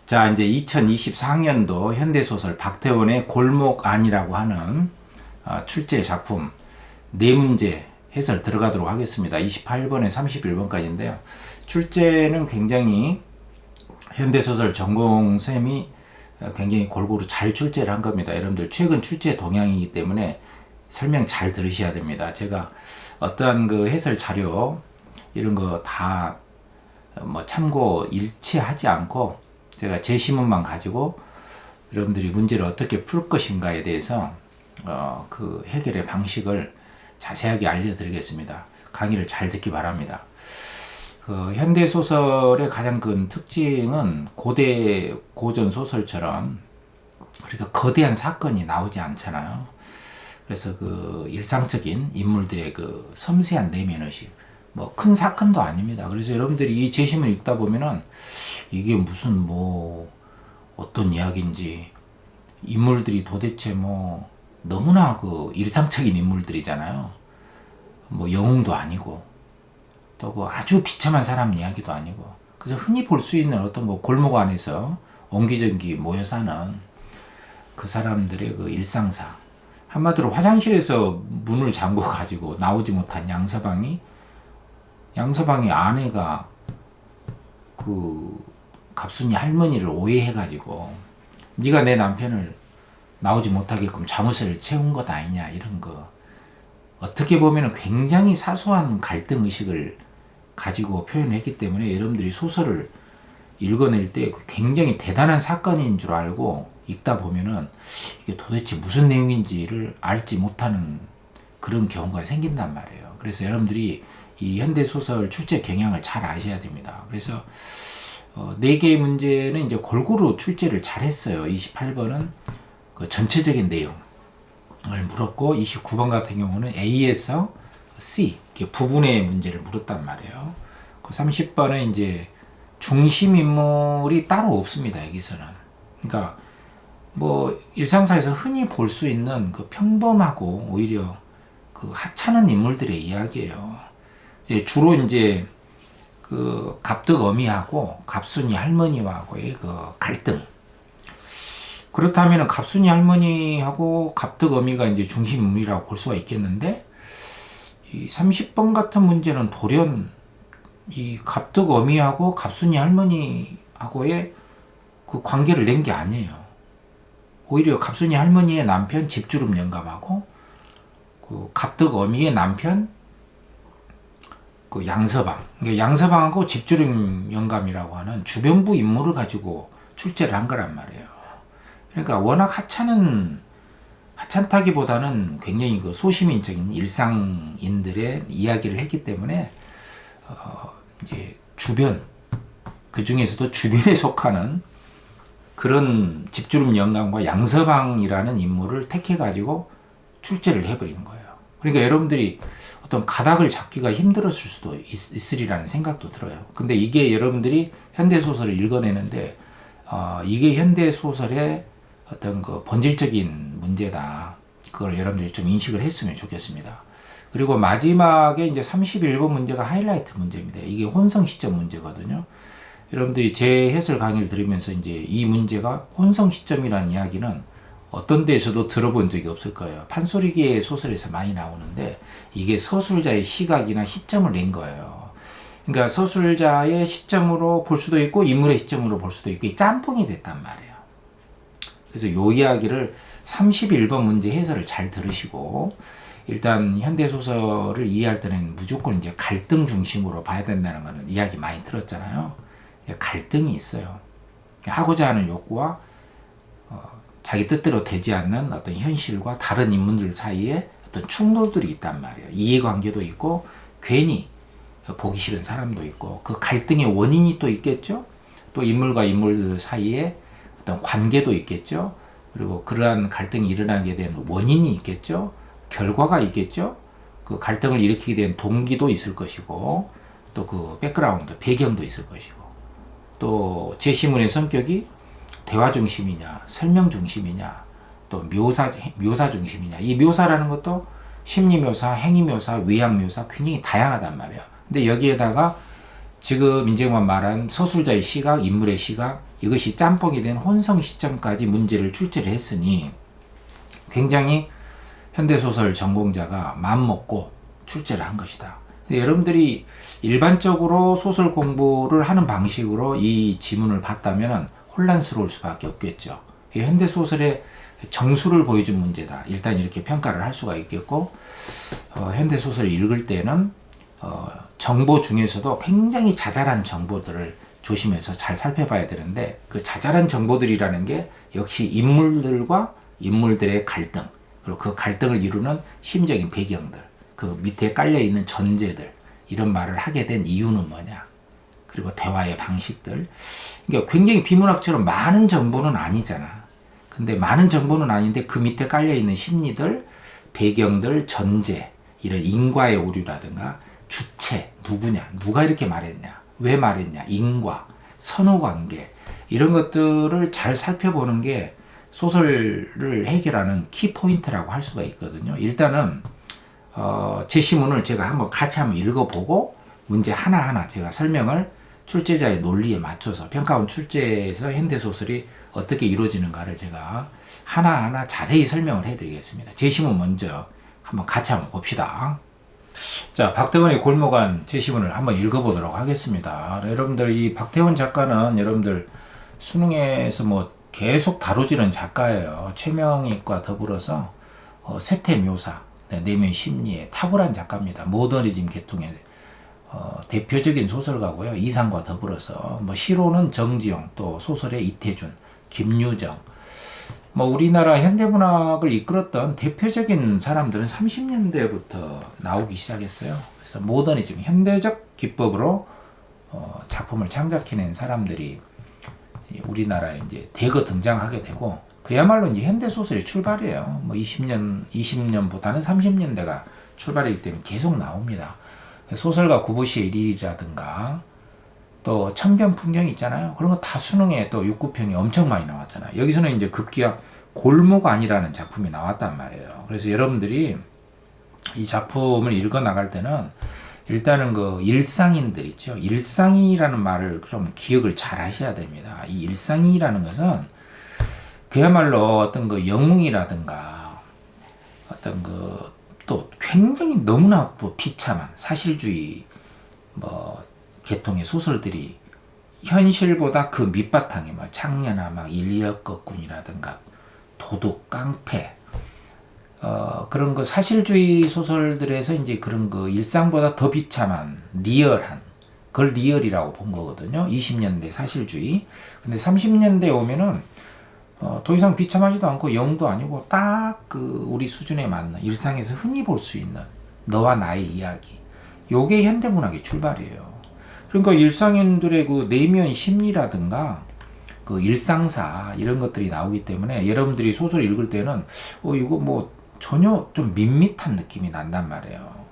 자, 이제 2024년도 현대소설 박태원의 골목 안이라고 하는 출제 작품 네 문제 해설 들어가도록 하겠습니다. 28번에 31번까지인데요. 출제는 굉장히 현대소설 전공쌤이 굉장히 골고루 잘 출제를 한 겁니다. 여러분들 최근 출제 동향이기 때문에 설명 잘 들으셔야 됩니다. 제가 어떠한 그 해설 자료 이런 거 다 뭐 참고 일치하지 않고 제가 제 시문만 가지고 여러분들이 문제를 어떻게 풀 것인가에 대해서 그 해결의 방식을 자세하게 알려드리겠습니다. 강의를 잘 듣기 바랍니다. 현대소설의 가장 큰 특징은 고대 고전 소설처럼 그러니까 거대한 사건이 나오지 않잖아요. 그래서 그 일상적인 인물들의 그 섬세한 내면의식, 뭐 큰 사건도 아닙니다. 그래서 여러분들이 이 제시문 읽다 보면은 이게 무슨 뭐 어떤 이야기인지, 인물들이 도대체 뭐 너무나 그 일상적인 인물들이잖아요. 뭐 영웅도 아니고 또 그 아주 비참한 사람 이야기도 아니고, 그래서 흔히 볼 수 있는 어떤 뭐 골목 안에서 옹기종기 모여 사는 그 사람들의 그 일상사, 한마디로 화장실에서 문을 잠궈 가지고 나오지 못한 양서방이 아내가 그 갑순이 할머니를 오해해 가지고 네가 내 남편을 나오지 못하게끔 잠옷을 채운 것 아니냐, 이런 거. 어떻게 보면 굉장히 사소한 갈등 의식을 가지고 표현했기 때문에 여러분들이 소설을 읽어낼 때 굉장히 대단한 사건인 줄 알고 읽다 보면은 이게 도대체 무슨 내용인지를 알지 못하는 그런 경우가 생긴단 말이에요. 그래서 여러분들이 이 현대소설 출제 경향을 잘 아셔야 됩니다. 그래서 4개의 문제는 이제 골고루 출제를 잘 했어요. 28번은 그 전체적인 내용을 물었고, 29번 같은 경우는 A에서 C, 부분의 문제를 물었단 말이에요. 30번은 이제 중심 인물이 따로 없습니다, 여기서는. 그러니까 뭐 일상사에서 흔히 볼 수 있는 그 평범하고 오히려 그 하찮은 인물들의 이야기예요. 주로 이제 그 갑득어미하고 갑순이 할머니와의 그 갈등. 그렇다면 갑순이 할머니하고 갑득어미가 이제 중심 인물이라고 볼 수가 있겠는데, 이 30번 같은 문제는 돌연 이 갑득어미하고 갑순이 할머니하고의 그 관계를 낸 게 아니에요. 오히려 갑순이 할머니의 남편 집주름 영감하고 그 갑득어미의 남편 그 양서방, 그러니까 양서방하고 집주름 영감이라고 하는 주변부 인물을 가지고 출제를 한 거란 말이에요. 그러니까 워낙 하찮다기보다는 굉장히 그 소시민적인 일상인들의 이야기를 했기 때문에 이제 주변, 그 중에서도 주변에 속하는 그런 집주름 영감과 양서방이라는 인물을 택해 가지고 출제를 해버리는 거예요. 그러니까 여러분들이 어떤 가닥을 잡기가 힘들었을 수도 있으리라는 생각도 들어요. 근데 이게 여러분들이 현대소설을 읽어내는데 이게 현대소설의 어떤 그 본질적인 문제다. 그걸 여러분들이 좀 인식을 했으면 좋겠습니다. 그리고 마지막에 이제 31번 문제가 하이라이트 문제입니다. 이게 혼성 시점 문제거든요. 여러분들이 제 해설 강의를 들으면서 이제 이 문제가 혼성 시점이라는 이야기는 어떤 데에서도 들어본 적이 없을 거예요. 판소리기의 소설에서 많이 나오는데 이게 서술자의 시각이나 시점을 낸 거예요. 그러니까 서술자의 시점으로 볼 수도 있고 인물의 시점으로 볼 수도 있고 짬뽕이 됐단 말이에요. 그래서 이 이야기를 31번 문제 해설을 잘 들으시고, 일단 현대소설을 이해할 때는 무조건 이제 갈등 중심으로 봐야 된다는 거는 이야기 많이 들었잖아요. 갈등이 있어요. 하고자 하는 욕구와 자기 뜻대로 되지 않는 어떤 현실과 다른 인물들 사이에 어떤 충돌들이 있단 말이에요. 이해관계도 있고 괜히 보기 싫은 사람도 있고, 그 갈등의 원인이 또 있겠죠. 또 인물과 인물들 사이에 어떤 관계도 있겠죠. 그리고 그러한 갈등이 일어나게 된 원인이 있겠죠. 결과가 있겠죠. 그 갈등을 일으키게 된 동기도 있을 것이고, 또 그 백그라운드, 배경도 있을 것이고, 또 제시문의 성격이 대화 중심이냐, 설명 중심이냐, 또 묘사 중심이냐. 이 묘사라는 것도 심리 묘사, 행위 묘사, 외양 묘사 굉장히 다양하단 말이에요. 근데 여기에다가 지금 인재만 말한 서술자의 시각, 인물의 시각, 이것이 짬뽕이 된 혼성 시점까지 문제를 출제를 했으니 굉장히 현대소설 전공자가 마음먹고 출제를 한 것이다. 여러분들이 일반적으로 소설 공부를 하는 방식으로 이 지문을 봤다면 혼란스러울 수밖에 없겠죠. 현대소설의 정수를 보여준 문제다. 일단 이렇게 평가를 할 수가 있겠고, 현대소설을 읽을 때는 정보 중에서도 굉장히 자잘한 정보들을 조심해서 잘 살펴봐야 되는데, 그 자잘한 정보들이라는 게 역시 인물들과 인물들의 갈등, 그리고 그 갈등을 이루는 심적인 배경들, 그 밑에 깔려있는 전제들, 이런 말을 하게 된 이유는 뭐냐, 그리고 대화의 방식들. 그러니까 굉장히 비문학처럼 많은 정보는 아니잖아. 근데 많은 정보는 아닌데 그 밑에 깔려있는 심리들, 배경들, 전제, 이런 인과의 오류라든가 주체, 누구냐, 누가 이렇게 말했냐, 왜 말했냐, 인과, 선후관계, 이런 것들을 잘 살펴보는 게 소설을 해결하는 키포인트라고 할 수가 있거든요. 일단은 제 시문을 제가 같이 한번 읽어보고 문제 하나하나 제가 설명을 출제자의 논리에 맞춰서 평가원 출제에서 현대소설이 어떻게 이루어지는가를 제가 하나하나 자세히 설명을 해드리겠습니다. 제 시문 먼저 같이 한번 봅시다. 자, 박태원의 골목안 제 시문을 한번 읽어보도록 하겠습니다. 여러분들, 이 박태원 작가는 여러분들 수능에서 계속 다루지는 작가예요. 최명익과 더불어서 세태 묘사, 내면 심리에 탁월한 작가입니다. 모더니즘 계통의 대표적인 소설가고요. 이상과 더불어서 시로는 정지용, 또 소설의 이태준, 김유정, 우리나라 현대문학을 이끌었던 대표적인 사람들은 30년대부터 나오기 시작했어요. 그래서 모더니즘, 현대적 기법으로 작품을 창작해낸 사람들이 우리나라에 이제 대거 등장하게 되고, 그야말로 이제 현대소설의 출발이에요. 20년보다는 30년대가 출발이기 때문에 계속 나옵니다. 소설가 구보시의 일일이라든가 또 천변풍경 있잖아요. 그런 거 다 수능에 또 6, 9평이 엄청 많이 나왔잖아요. 여기서는 이제 급기야 골목안이라는 작품이 나왔단 말이에요. 그래서 여러분들이 이 작품을 읽어 나갈 때는 일단은 그 일상인들 있죠. 일상이라는 말을 좀 기억을 잘 하셔야 됩니다. 이 일상이라는 것은 그야말로 어떤 그 영웅이라든가 어떤 그 또 굉장히 너무나 비참한 사실주의 계통의 소설들이 현실보다 그 밑바탕에 창녀나 인력거꾼이라든가 도둑, 깡패, 그런 그 사실주의 소설들에서 이제 그런 그 일상보다 더 비참한 리얼한, 그걸 리얼이라고 본 거거든요. 20년대 사실주의. 근데 30년대 오면은 더 이상 비참하지도 않고 영도 아니고 딱 그 우리 수준에 맞는 일상에서 흔히 볼 수 있는 너와 나의 이야기. 요게 현대문학의 출발이에요. 그러니까 일상인들의 그 내면 심리라든가 그 일상사 이런 것들이 나오기 때문에 여러분들이 소설 읽을 때는 이거 전혀 좀 밋밋한 느낌이 난단 말이에요.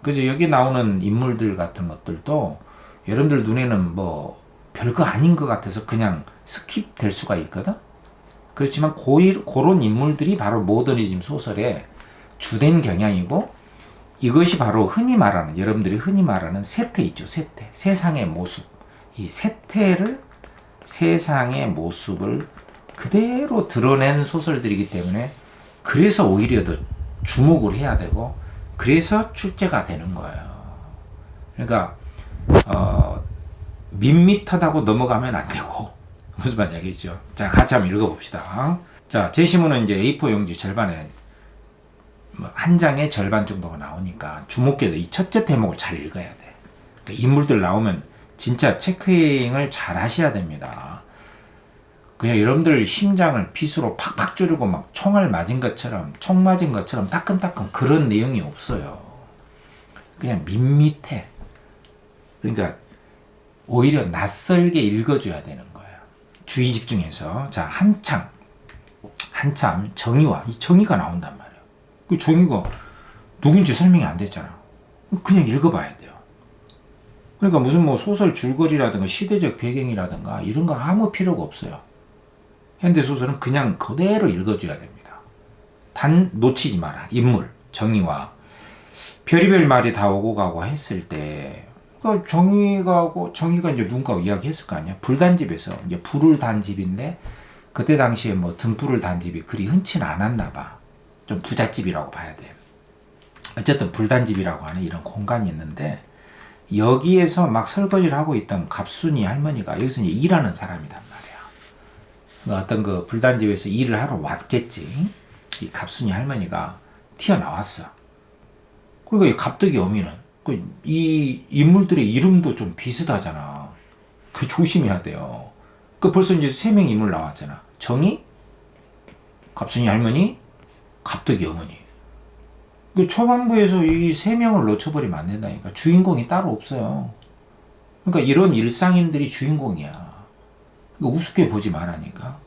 그래서 여기 나오는 인물들 같은 것들도 여러분들 눈에는 별거 아닌 것 같아서 그냥 스킵 될 수가 있거든. 그렇지만 그런 인물들이 바로 모더니즘 소설의 주된 경향이고, 이것이 바로 여러분들이 흔히 말하는 세태 있죠. 세태. 세상의 모습. 이 세태를, 세상의 모습을 그대로 드러낸 소설들이기 때문에 그래서 오히려 더 주목을 해야 되고, 그래서 출제가 되는 거예요. 그러니까 밋밋하다고 넘어가면 안 되고, 무슨 말인지 알겠죠? 자, 같이 한번 읽어봅시다. 자, 제 시문은 이제 A4 용지 절반에 한 장의 절반 정도가 나오니까 주목해서 이 첫째 대목을 잘 읽어야 돼. 그러니까 인물들 나오면 진짜 체크잉을 잘 하셔야 됩니다. 그냥 여러분들 심장을 빗으로 팍팍 찌르고 총알 맞은 것처럼, 총 맞은 것처럼 따끔따끔 그런 내용이 없어요. 그냥 밋밋해. 그러니까 오히려 낯설게 읽어줘야 되는 거예요. 주의 집중해서. 자, 한참 정의와, 이 정의가 나온단 말이에요. 그 정의가 누군지 설명이 안 됐잖아. 그냥 읽어봐야 돼요. 그러니까 무슨 소설 줄거리라든가 시대적 배경이라든가 이런 거 아무 필요가 없어요. 현대소설은 그냥 그대로 읽어줘야 됩니다. 단 놓치지 마라. 인물, 정의와 별의별 말이 다 오고 가고 했을 때 그러니까 정의가 이제 누군가 이야기했을 거 아니야. 불단집에서 이제 불을 단 집인데 그때 당시에 뭐 등불을 단 집이 그리 흔치는 않았나 봐. 좀 부잣집이라고 봐야 돼. 어쨌든 불단집이라고 하는 이런 공간이 있는데 여기에서 막 설거지를 하고 있던 갑순이 할머니가 여기서 이제 일하는 사람이란 말이야. 어떤 그 불단집에서 일을 하러 왔겠지. 이 갑순이 할머니가 튀어나왔어. 그리고 이 갑득이 어미는 이 인물들의 이름도 좀 비슷하잖아. 그 조심해야 돼요. 그 벌써 이제 3명 인물 나왔잖아. 정의, 갑순이 할머니, 갑득이 어머니. 그 초반부에서 이 3명을 놓쳐버리면 안 된다니까. 주인공이 따로 없어요. 그러니까 이런 일상인들이 주인공이야. 우습게 보지 말라니까.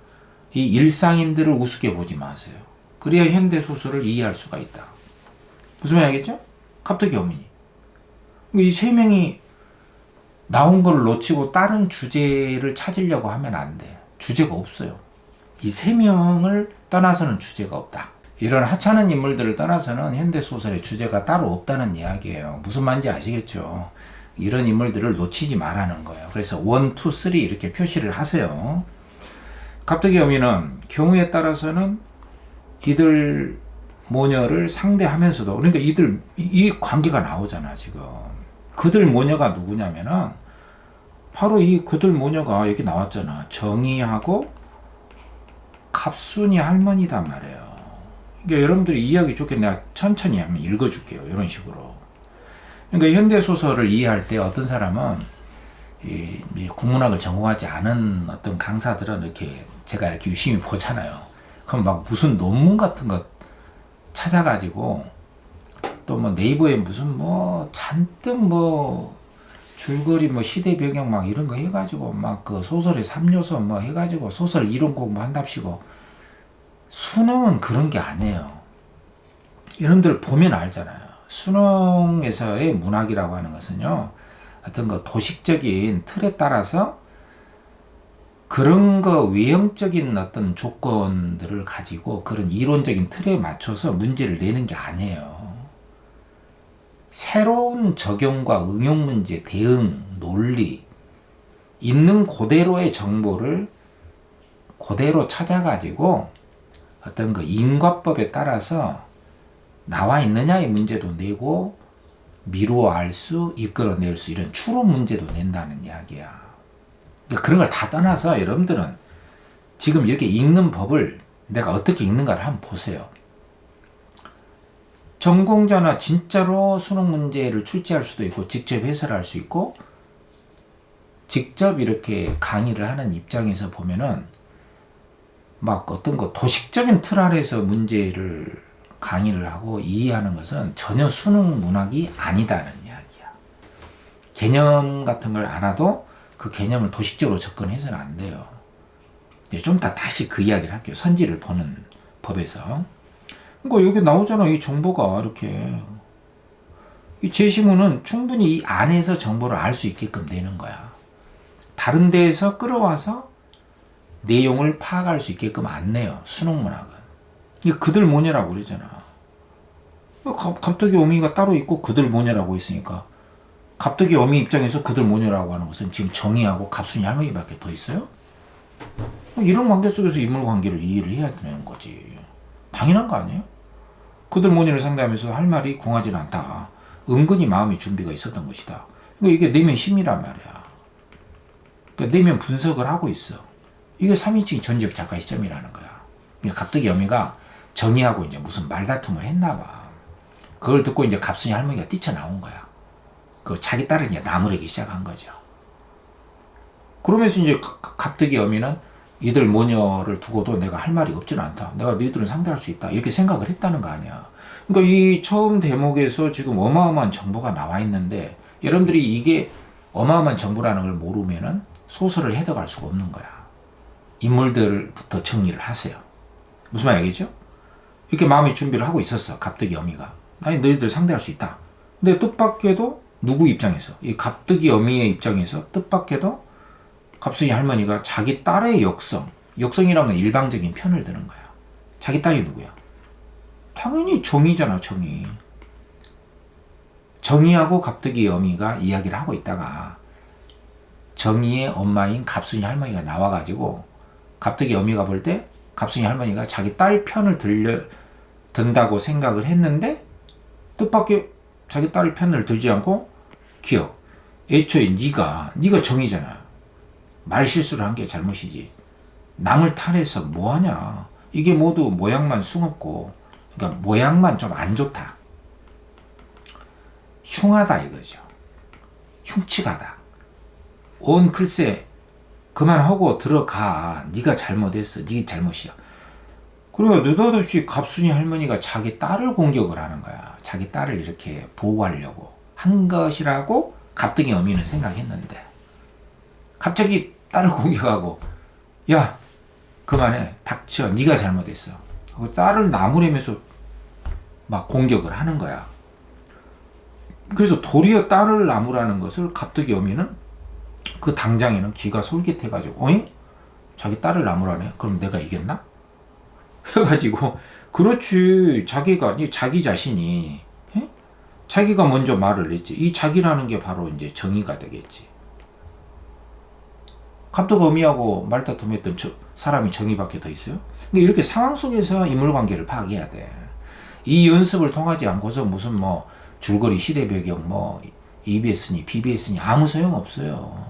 이 일상인들을 우습게 보지 마세요. 그래야 현대 소설을 이해할 수가 있다. 무슨 말 알겠죠? 갑득이 어머니. 이 3명이 나온 걸 놓치고 다른 주제를 찾으려고 하면 안 돼. 주제가 없어요. 이 3명을 떠나서는 주제가 없다. 이런 하찮은 인물들을 떠나서는 현대소설의 주제가 따로 없다는 이야기예요. 무슨 말인지 아시겠죠? 이런 인물들을 놓치지 말라는 거예요. 그래서 1, 2, 3 이렇게 표시를 하세요. 갑득이 어미는 경우에 따라서는 이들 모녀를 상대하면서도, 그러니까 이 관계가 나오잖아 지금. 그들 모녀가 누구냐면은 바로 이 그들 모녀가 여기 나왔잖아. 정의하고 갑순이 할머니단 말이에요. 그러니까 여러분들이 이해하기 좋게 내가 천천히 한번 읽어줄게요. 이런 식으로. 그러니까 현대소설을 이해할 때 어떤 사람은 이 국문학을 전공하지 않은 어떤 강사들은 이렇게 제가 이렇게 유심히 보잖아요. 그럼 막 무슨 논문 같은 거 찾아가지고 또 뭐 네이버에 무슨 뭐 잔뜩 뭐 줄거리 뭐 시대 배경 막 이런 거 해가지고 막 그 소설의 3요소 뭐 해가지고 소설 이론 공부한답시고 수능은 그런 게 아니에요. 여러분들 보면 알잖아요. 수능에서의 문학이라고 하는 것은요, 어떤 그 도식적인 틀에 따라서 그런 거 외형적인 어떤 조건들을 가지고 그런 이론적인 틀에 맞춰서 문제를 내는 게 아니에요. 새로운 적용과 응용 문제, 대응, 논리, 있는 그대로의 정보를 그대로 찾아가지고 어떤 그 인과법에 따라서 나와 있느냐의 문제도 내고 미루어 알 수, 이끌어낼 수, 이런 추론 문제도 낸다는 이야기야. 그러니까 그런 걸 다 떠나서 여러분들은 지금 이렇게 읽는 법을 내가 어떻게 읽는가를 한번 보세요. 전공자나 진짜로 수능 문제를 출제할 수도 있고 직접 해설할 수 있고 직접 이렇게 강의를 하는 입장에서 보면은 막 어떤 거 도식적인 틀 아래서 문제를 강의를 하고 이해하는 것은 전혀 수능 문학이 아니다는 이야기야. 개념 같은 걸 알아도 그 개념을 도식적으로 접근해서는 안 돼요. 좀 이따 다시 그 이야기를 할게요. 선지를 보는 법에서. 그러니까 여기 나오잖아. 이 정보가 이렇게. 이 제시문은 충분히 이 안에서 정보를 알 수 있게끔 되는 거야. 다른 데에서 끌어와서 내용을 파악할 수 있게끔 안 내요. 수능 문학은. 이게 그들 모녀라고 그러잖아. 갑득이 어미가 따로 있고 그들 모녀라고 있으니까 갑득이 어미 입장에서 그들 모녀라고 하는 것은 지금 정의하고 갑순이 할머니밖에 더 있어요? 이런 관계 속에서 인물 관계를 이해를 해야 되는 거지. 당연한 거 아니에요? 그들 모녀를 상대하면서 할 말이 궁하지는 않다. 은근히 마음의 준비가 있었던 것이다. 그러니까 이게 내면 심이란 말이야. 그러니까 내면 분석을 하고 있어. 이게 3인칭 전지적 작가의 시점이라는 거야. 그러니까 갑득이 어미가 정의하고 이제 무슨 말다툼을 했나 봐. 그걸 듣고 이제 갑순이 할머니가 뛰쳐나온 거야. 그 자기 딸을 이제 나무래기 시작한 거죠. 그러면서 이제 갑득이 어미는 이들 모녀를 두고도 내가 할 말이 없지는 않다. 내가 너희들은 상대할 수 있다. 이렇게 생각을 했다는 거 아니야. 그러니까 이 처음 대목에서 지금 어마어마한 정보가 나와 있는데 여러분들이 이게 어마어마한 정보라는 걸 모르면은 소설을 해석할 수가 없는 거야. 인물들부터 정리를 하세요. 무슨 말 얘기죠? 이렇게 마음의 준비를 하고 있었어. 갑득이 어미가. 아니 너희들 상대할 수 있다. 근데 뜻밖에도 누구 입장에서? 이 갑득이 어미의 입장에서 뜻밖에도 갑순이 할머니가 자기 딸의 역성이라는 건 일방적인 편을 드는 거야. 자기 딸이 누구야? 당연히 정의잖아, 정의. 정의하고 갑툭이 어미가 이야기를 하고 있다가 정의의 엄마인 갑순이 할머니가 나와가지고 갑툭이 어미가 볼 때 갑순이 할머니가 자기 딸 편을 든다고 생각을 했는데 뜻밖의 자기 딸 편을 들지 않고 기억. 애초에 네가 정의잖아. 말 실수를 한 게 잘못이지. 남을 탈해서 뭐하냐. 이게 모두 모양만 숭없고 그러니까 모양만 좀 안 좋다. 흉하다 이거죠. 흉측하다. 글쎄 그만하고 들어가. 네가 잘못했어. 네 잘못이야. 그리고 느닷없이 갑순이 할머니가 자기 딸을 공격을 하는 거야. 자기 딸을 이렇게 보호하려고 한 것이라고 갑툭이 어미는 생각했는데 갑자기 딸을 공격하고 야 그만해. 닥쳐. 네가 잘못했어. 하고 딸을 나무래면서 막 공격을 하는 거야. 그래서 도리어 딸을 나무라는 것을 갑툭이 어미는 그 당장에는 기가 솔깃해가지고 어이? 자기 딸을 나무라네? 그럼 내가 이겼나? 해가지고 그렇지. 자기 자신이 자기가 먼저 말을 했지. 이 자기라는 게 바로 이제 정의가 되겠지. 갑툭 어미하고 말다툼했던 사람이 정의밖에 더 있어요? 근데 이렇게 상황 속에서 인물관계를 파악해야 돼. 이 연습을 통하지 않고서 무슨 줄거리 시대 배경 EBS니 BBS니 아무 소용 없어요.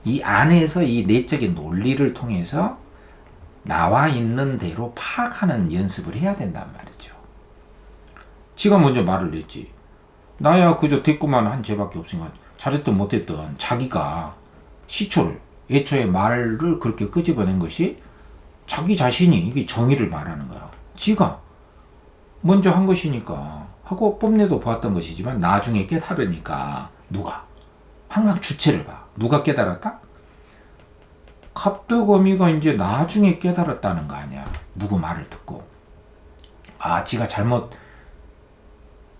이 안에서 이 내적인 논리를 통해서 나와 있는 대로 파악하는 연습을 해야 된단 말이죠. 지가 먼저 말을 했지. 나야 그저 대꾸만 한 죄밖에 없으니까 잘했든 못했든 자기가 시초를 애초에 말을 그렇게 끄집어낸 것이 자기 자신이 이게 정의를 말하는 거야. 지가 먼저 한 것이니까 하고 뽐내도 보았던 것이지만 나중에 깨달으니까 누가? 항상 주체를 봐. 누가 깨달았다? 갑툭 어미가 이제 나중에 깨달았다는 거 아니야. 누구 말을 듣고.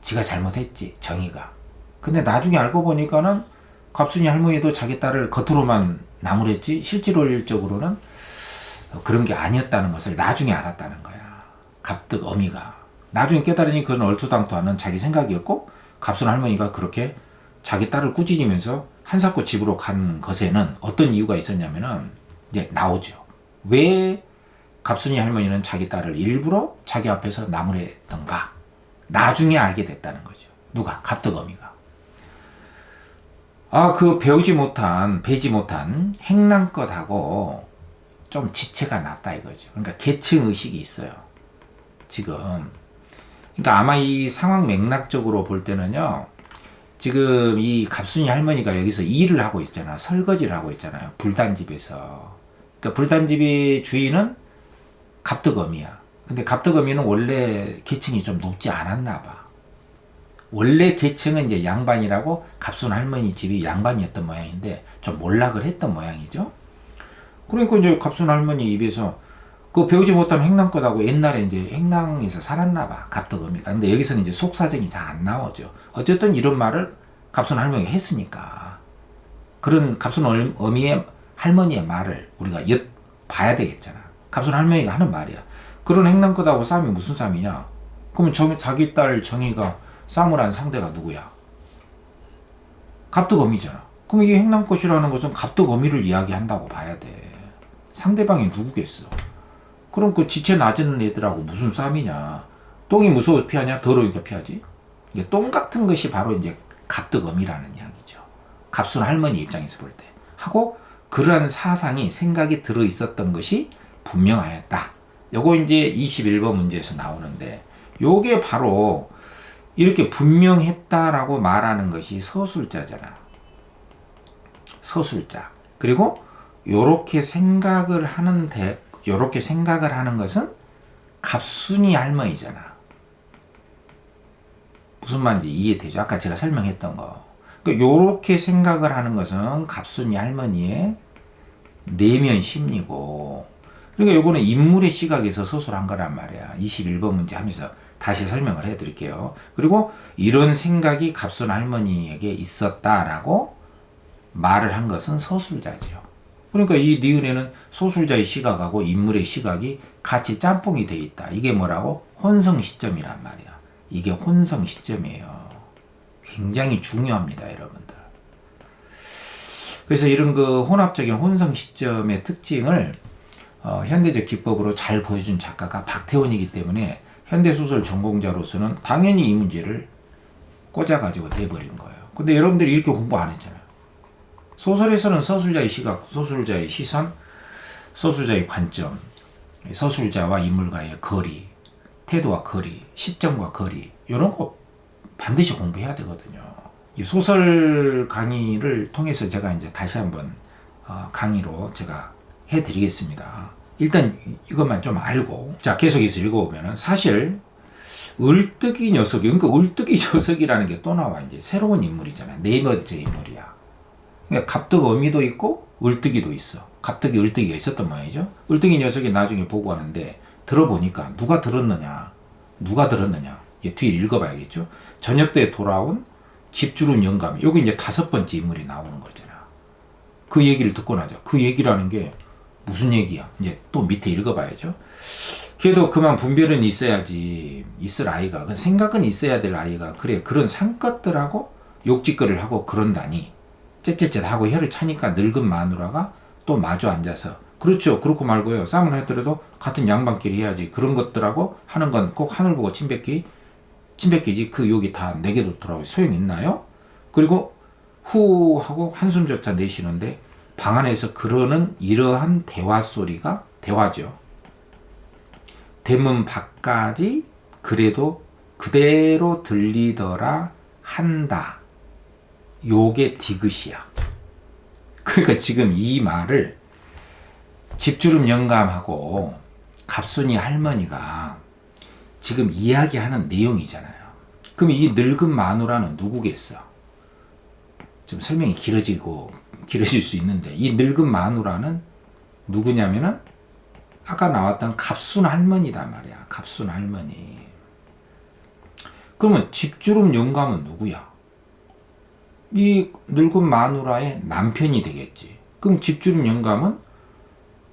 지가 잘못했지. 정의가. 근데 나중에 알고 보니까는 갑순이 할머니도 자기 딸을 겉으로만 나무랬지 실질적으로는 그런 게 아니었다는 것을 나중에 알았다는 거야. 갑툭 어미가. 나중에 깨달으니 그건 얼토당토하는 자기 생각이었고 갑순 할머니가 그렇게 자기 딸을 꾸짖으면서 한사코 집으로 간 것에는 어떤 이유가 있었냐면은 이제 나오죠. 왜 갑순이 할머니는 자기 딸을 일부러 자기 앞에서 나무랬던가? 나중에 알게 됐다는 거죠. 누가? 갑툭 어미가. 그 배지 못한 행랑껏하고 좀 지체가 낮다 이거죠. 그러니까 계층 의식이 있어요. 지금. 그러니까 아마 이 상황 맥락적으로 볼 때는요. 지금 이 갑순이 할머니가 여기서 일을 하고 있잖아. 설거지를 하고 있잖아요. 불단집에서. 그러니까 불단집의 주인은 갑툭 어미야. 근데 갑툭 어미는 원래 계층이 좀 높지 않았나 봐. 원래 계층은 이제 양반이라고 갑순 할머니 집이 양반이었던 모양인데 좀 몰락을 했던 모양이죠. 그러니까 이제 갑순 할머니 입에서 그 배우지 못한 행랑껏하고 옛날에 이제 행랑에서 살았나 봐. 갑툭 어미가. 근데 여기서는 이제 속사정이 잘 안 나오죠. 어쨌든 이런 말을 갑순 할머니가 했으니까 그런 갑순 어미의 할머니의 말을 우리가 봐야 되겠잖아. 갑순 할머니가 하는 말이야. 그런 행랑껏하고 싸움이 무슨 싸움이냐? 그러면 자기 딸 정의가 싸움을 한 상대가 누구야? 갑툭 어미잖아. 그럼 이게 행랑껏이라는 것은 갑툭 어미를 이야기한다고 봐야 돼. 상대방이 누구겠어? 그럼 그 지체 낮은 애들하고 무슨 싸움이냐? 똥이 무서워서 피하냐? 더러우니까 피하지? 이게 똥 같은 것이 바로 이제 갑툭 어미라는 이야기죠. 갑순 할머니 입장에서 볼 때. 하고 그러한 사상이 생각이 들어 있었던 것이 분명하였다. 요거 이제 21번 문제에서 나오는데 요게 바로 이렇게 분명했다라고 말하는 것이 서술자잖아. 서술자. 그리고 요렇게 생각을 하는 것은 갑순이 할머니잖아. 무슨 말인지 이해되죠? 아까 제가 설명했던 거. 그러니까 요렇게 생각을 하는 것은 갑순이 할머니의 내면 심리고, 그러니까 요거는 인물의 시각에서 서술한 거란 말이야. 21번 문제 하면서 다시 설명을 해드릴게요. 그리고 이런 생각이 갑순 할머니에게 있었다라고 말을 한 것은 서술자죠. 그러니까 이 니은에는 소술자의 시각하고 인물의 시각이 같이 짬뽕이 돼 있다. 이게 뭐라고? 혼성 시점이란 말이야. 이게 혼성 시점이에요. 굉장히 중요합니다, 여러분들. 그래서 이런 그 혼합적인 혼성 시점의 특징을 현대적 기법으로 잘 보여준 작가가 박태원이기 때문에 현대소설 전공자로서는 당연히 이 문제를 꽂아가지고 내버린 거예요. 근데 여러분들이 이렇게 공부 안 했잖아요. 소설에서는 서술자의 시각, 서술자의 시선, 서술자의 관점, 서술자와 인물과의 거리, 태도와 거리, 시점과 거리, 이런 거 반드시 공부해야 되거든요. 이 소설 강의를 통해서 제가 이제 다시 한번 강의로 제가 해드리겠습니다. 일단 이것만 좀 알고, 자, 계속해서 읽어보면은 사실 을뜨기 녀석이, 그러니까 을뜨기 녀석이라는 게 또 나와. 이제 새로운 인물이잖아요. 네 번째 인물이야. 그러니까 갑득 어미도 있고 을뜨기도 있어. 갑득이 을뜨기가 있었단 말이죠. 을뜨기 녀석이 나중에 보고하는데 들어보니까 누가 들었느냐? 뒤에 읽어봐야겠죠. 저녁 때 돌아온 집주름 영감. 여기 이제 5번째 인물이 나오는 거잖아. 그 얘기를 듣고 나죠. 그 얘기라는 게 무슨 얘기야? 이제 또 밑에 읽어봐야죠. 걔도 그만 분별은 있어야지. 있을 아이가. 그 생각은 있어야 될 아이가. 그래, 그런 상것들하고 욕짓거리를 하고 그런다니. 째째째 하고 혀를 차니까 늙은 마누라가 또 마주 앉아서, 그렇죠. 그렇고 말고요. 싸움을 하더라도 같은 양반끼리 해야지. 그런 것들하고 하는 건 꼭 하늘 보고 침뱉기지. 그 욕이 다 내게 좋더라고요. 소용 있나요? 그리고 후 하고 한숨조차 내쉬는데 방 안에서 그러는 이러한 대화 소리가, 대화죠. 대문 밖까지 그래도 그대로 들리더라 한다. 요게 디귿이야. 그러니까 지금 이 말을 집주름 영감하고 갑순이 할머니가 지금 이야기하는 내용이잖아요. 그럼 이 늙은 마누라는 누구겠어? 좀 설명이 길어질 수 있는데, 이 늙은 마누라는 누구냐면은 아까 나왔던 갑순 할머니단 말이야. 갑순 할머니. 그러면 집주름 영감은 누구야? 이 늙은 마누라의 남편이 되겠지. 그럼 집주름 영감은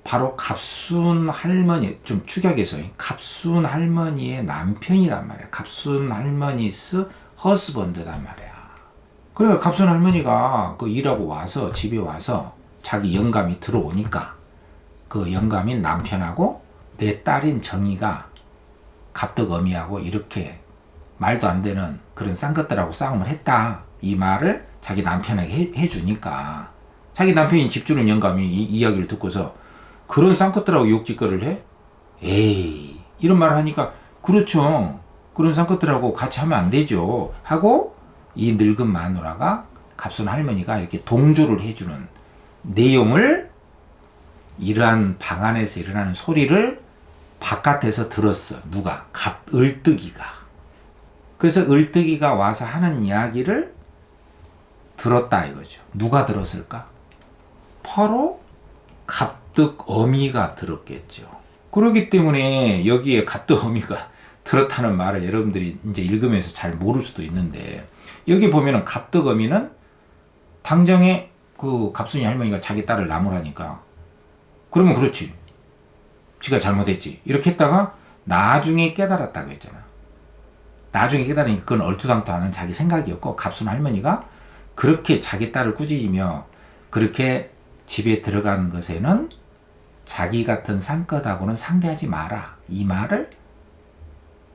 바로 갑순 할머니, 좀 축약해서 갑순 할머니의 남편이란 말이야. 갑순 할머니스 허스번드란 말이야. 그러니까 갑순 할머니가 그 일하고 와서, 집에 와서 자기 영감이 들어오니까 그 영감인 남편하고 내 딸인 정이가 갑득어미하고 이렇게 말도 안 되는 그런 쌍것들하고 싸움을 했다. 이 말을 자기 남편에게 해주니까 자기 남편인 집주름 영감이 이 이야기를 듣고서 그런 쌍것들하고 욕짓거리를 해? 에이, 이런 말을 하니까 그렇죠. 그런 쌍것들하고 같이 하면 안 되죠. 하고 이 늙은 마누라가, 갑순 할머니가 이렇게 동조를 해주는 내용을, 이러한 방 안에서 일어나는 소리를 바깥에서 들었어. 누가? 을뜨기가. 그래서 을뜨기가 와서 하는 이야기를 들었다 이거죠. 누가 들었을까? 바로 갑득어미가 들었겠죠. 그렇기 때문에 여기에 갑득어미가 들었다는 말을 여러분들이 이제 읽으면서 잘 모를 수도 있는데, 여기 보면은 갑득어미는 당장에 그 갑순이 할머니가 자기 딸을 나무라니까, 그러면 그렇지, 지가 잘못했지, 이렇게 했다가 나중에 깨달았다고 했잖아. 나중에 깨달으니까 그건 얼토당토하는 자기 생각이었고, 갑순 할머니가 그렇게 자기 딸을 꾸짖으며 그렇게 집에 들어간 것에는 자기 같은 상껏하고는 상대하지 마라, 이 말을,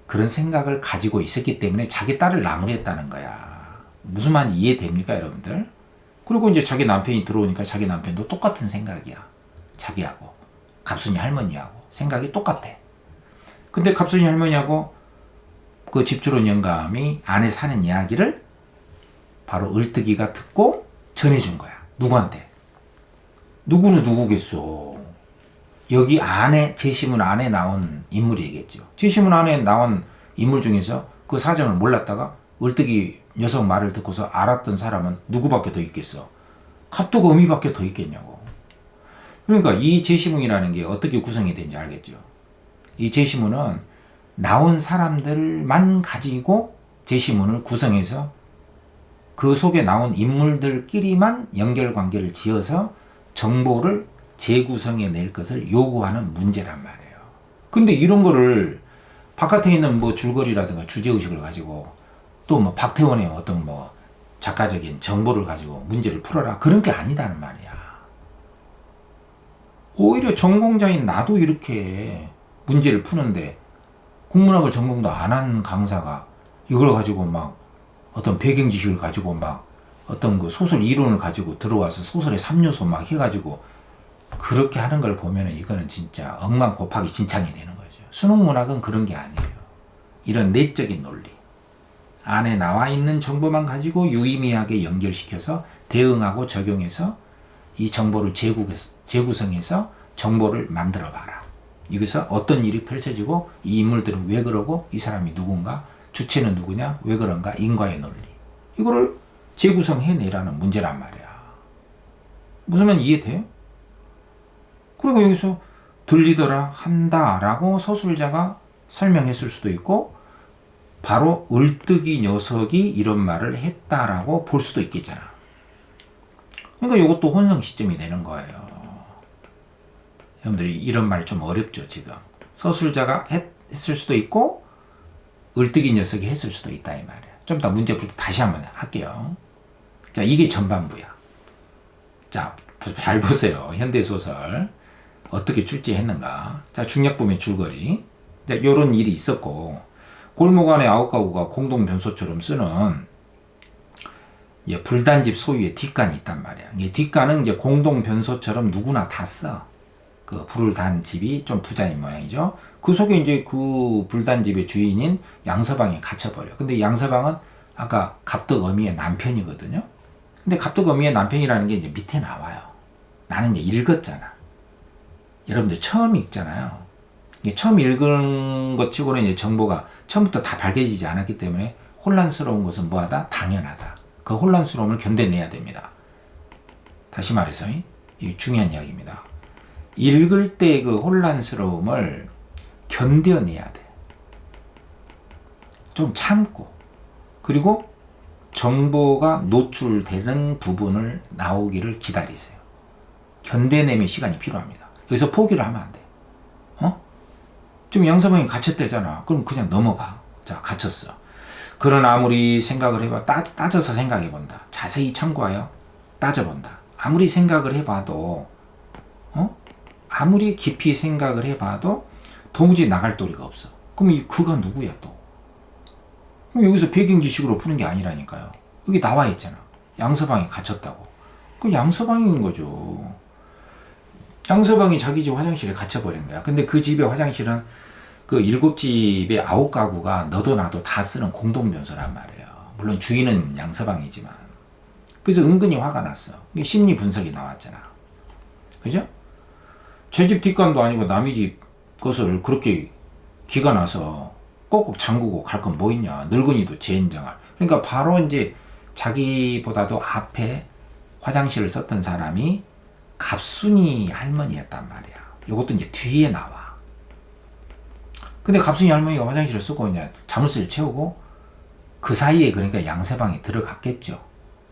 그런 생각을 가지고 있었기 때문에 자기 딸을 나무랬다는 거야. 무슨 말인지 이해됩니까, 여러분들? 그리고 이제 자기 남편이 들어오니까 자기 남편도 똑같은 생각이야. 자기하고 갑순이 할머니하고 생각이 똑같아. 근데 갑순이 할머니하고 그 집주론 영감이 안에 사는 이야기를 바로 을뜨기가 듣고 전해준 거야. 누구한테? 누구는 누구겠어? 여기 안에, 제시문 안에 나온 인물이겠죠. 제시문 안에 나온 인물 중에서 그 사정을 몰랐다가 을뜨기 녀석 말을 듣고서 알았던 사람은 누구밖에 더 있겠어? 갑득어미밖에 더 있겠냐고. 그러니까 이 제시문이라는 게 어떻게 구성이 된지 알겠죠? 이 제시문은 나온 사람들만 가지고 제시문을 구성해서 그 속에 나온 인물들끼리만 연결관계를 지어서 정보를 재구성해 낼 것을 요구하는 문제란 말이에요. 근데 이런 거를 바깥에 있는 뭐 줄거리라든가 주제의식을 가지고 또 뭐 박태원의 어떤 뭐 작가적인 정보를 가지고 문제를 풀어라. 그런 게 아니다는 말이야. 오히려 전공자인 나도 이렇게 문제를 푸는데 국문학을 전공도 안 한 강사가 이걸 가지고 막 어떤 배경 지식을 가지고 막 어떤 그 소설 이론을 가지고 들어와서 소설의 3요소 막 해가지고 그렇게 하는 걸 보면은 이거는 진짜 억만 곱하기 진창이 되는 거죠. 수능 문학은 그런 게 아니에요. 이런 내적인 논리. 안에 나와 있는 정보만 가지고 유의미하게 연결시켜서 대응하고 적용해서 이 정보를 재구성해서 정보를 만들어 봐라. 여기서 어떤 일이 펼쳐지고 이 인물들은 왜 그러고 이 사람이 누군가 주체는 누구냐 왜 그런가 인과의 논리 이거를 재구성해내라는 문제란 말이야. 무슨 말 이해돼요? 그리고 여기서 들리더라 한다라고 서술자가 설명했을 수도 있고 바로 을뜨기 녀석이 이런 말을 했다라고 볼 수도 있겠잖아. 그러니까 이것도 혼성 시점이 되는 거예요. 여러분들이 이런 말 좀 어렵죠 지금. 서술자가 했을 수도 있고 을뜨기 녀석이 했을 수도 있다 이 말이야. 좀 이따 문제 풀 때 다시 한번 할게요. 자, 이게 전반부야. 자, 잘 보세요. 현대소설 어떻게 출제했는가. 자, 중약부의 줄거리. 자, 요런 일이 있었고 골목 안에 9가구가 공동 변소처럼 쓰는 불단집 소유의 뒷간이 있단 말이야. 이 뒷간은 이제 공동 변소처럼 누구나 다 써. 그 불을 단 집이 좀 부자인 모양이죠. 그 속에 이제 그 불단집의 주인인 양서방이 갇혀버려. 근데 양서방은 아까 갑덕어미의 남편이거든요. 근데 갑덕어미의 남편이라는 게 이제 밑에 나와요. 나는 이제 읽었잖아. 여러분들 처음 읽잖아요. 처음 읽은 것 치고는 이제 정보가 처음부터 다 밝혀지지 않았기 때문에 혼란스러운 것은 뭐하다? 당연하다. 그 혼란스러움을 견뎌내야 됩니다. 다시 말해서 이 중요한 이야기입니다. 읽을 때 그 혼란스러움을 견뎌내야 돼. 좀 참고 그리고 정보가 노출되는 부분을 나오기를 기다리세요. 견뎌내면 시간이 필요합니다. 여기서 포기를 하면 안 돼. 지금 양서방이 갇혔대잖아. 그럼 그냥 넘어가. 자, 갇혔어. 그러나 아무리 생각을 해봐. 따져서 생각해본다. 자세히 참고하여 따져본다. 아무리 생각을 해봐도 아무리 깊이 생각을 해봐도 도무지 나갈 도리가 없어. 그럼 그가 누구야 또? 그럼 여기서 배경 지식으로 푸는 게 아니라니까요. 여기 나와 있잖아. 양서방이 갇혔다고. 그 양서방인 거죠. 양서방이 자기 집 화장실에 갇혀버린 거야. 근데 그 집의 화장실은 그 7집의 9가구가 너도 나도 다 쓰는 공동변소란 말이에요. 물론 주인은 양서방이지만. 그래서 은근히 화가 났어. 심리 분석이 나왔잖아. 그죠? 제 집 뒷간도 아니고 남의 집 것을 그렇게 기가 나서 꼭꼭 잠그고 갈 건 뭐 있냐. 늙은이도 젠장할. 그러니까 바로 이제 자기보다도 앞에 화장실을 썼던 사람이 갑순이 할머니였단 말이야. 이것도 이제 뒤에 나와. 근데 갑순이 할머니가 화장실을 쓰고 그냥 자물쇠를 채우고 그 사이에 그러니까 양서방이 들어갔겠죠.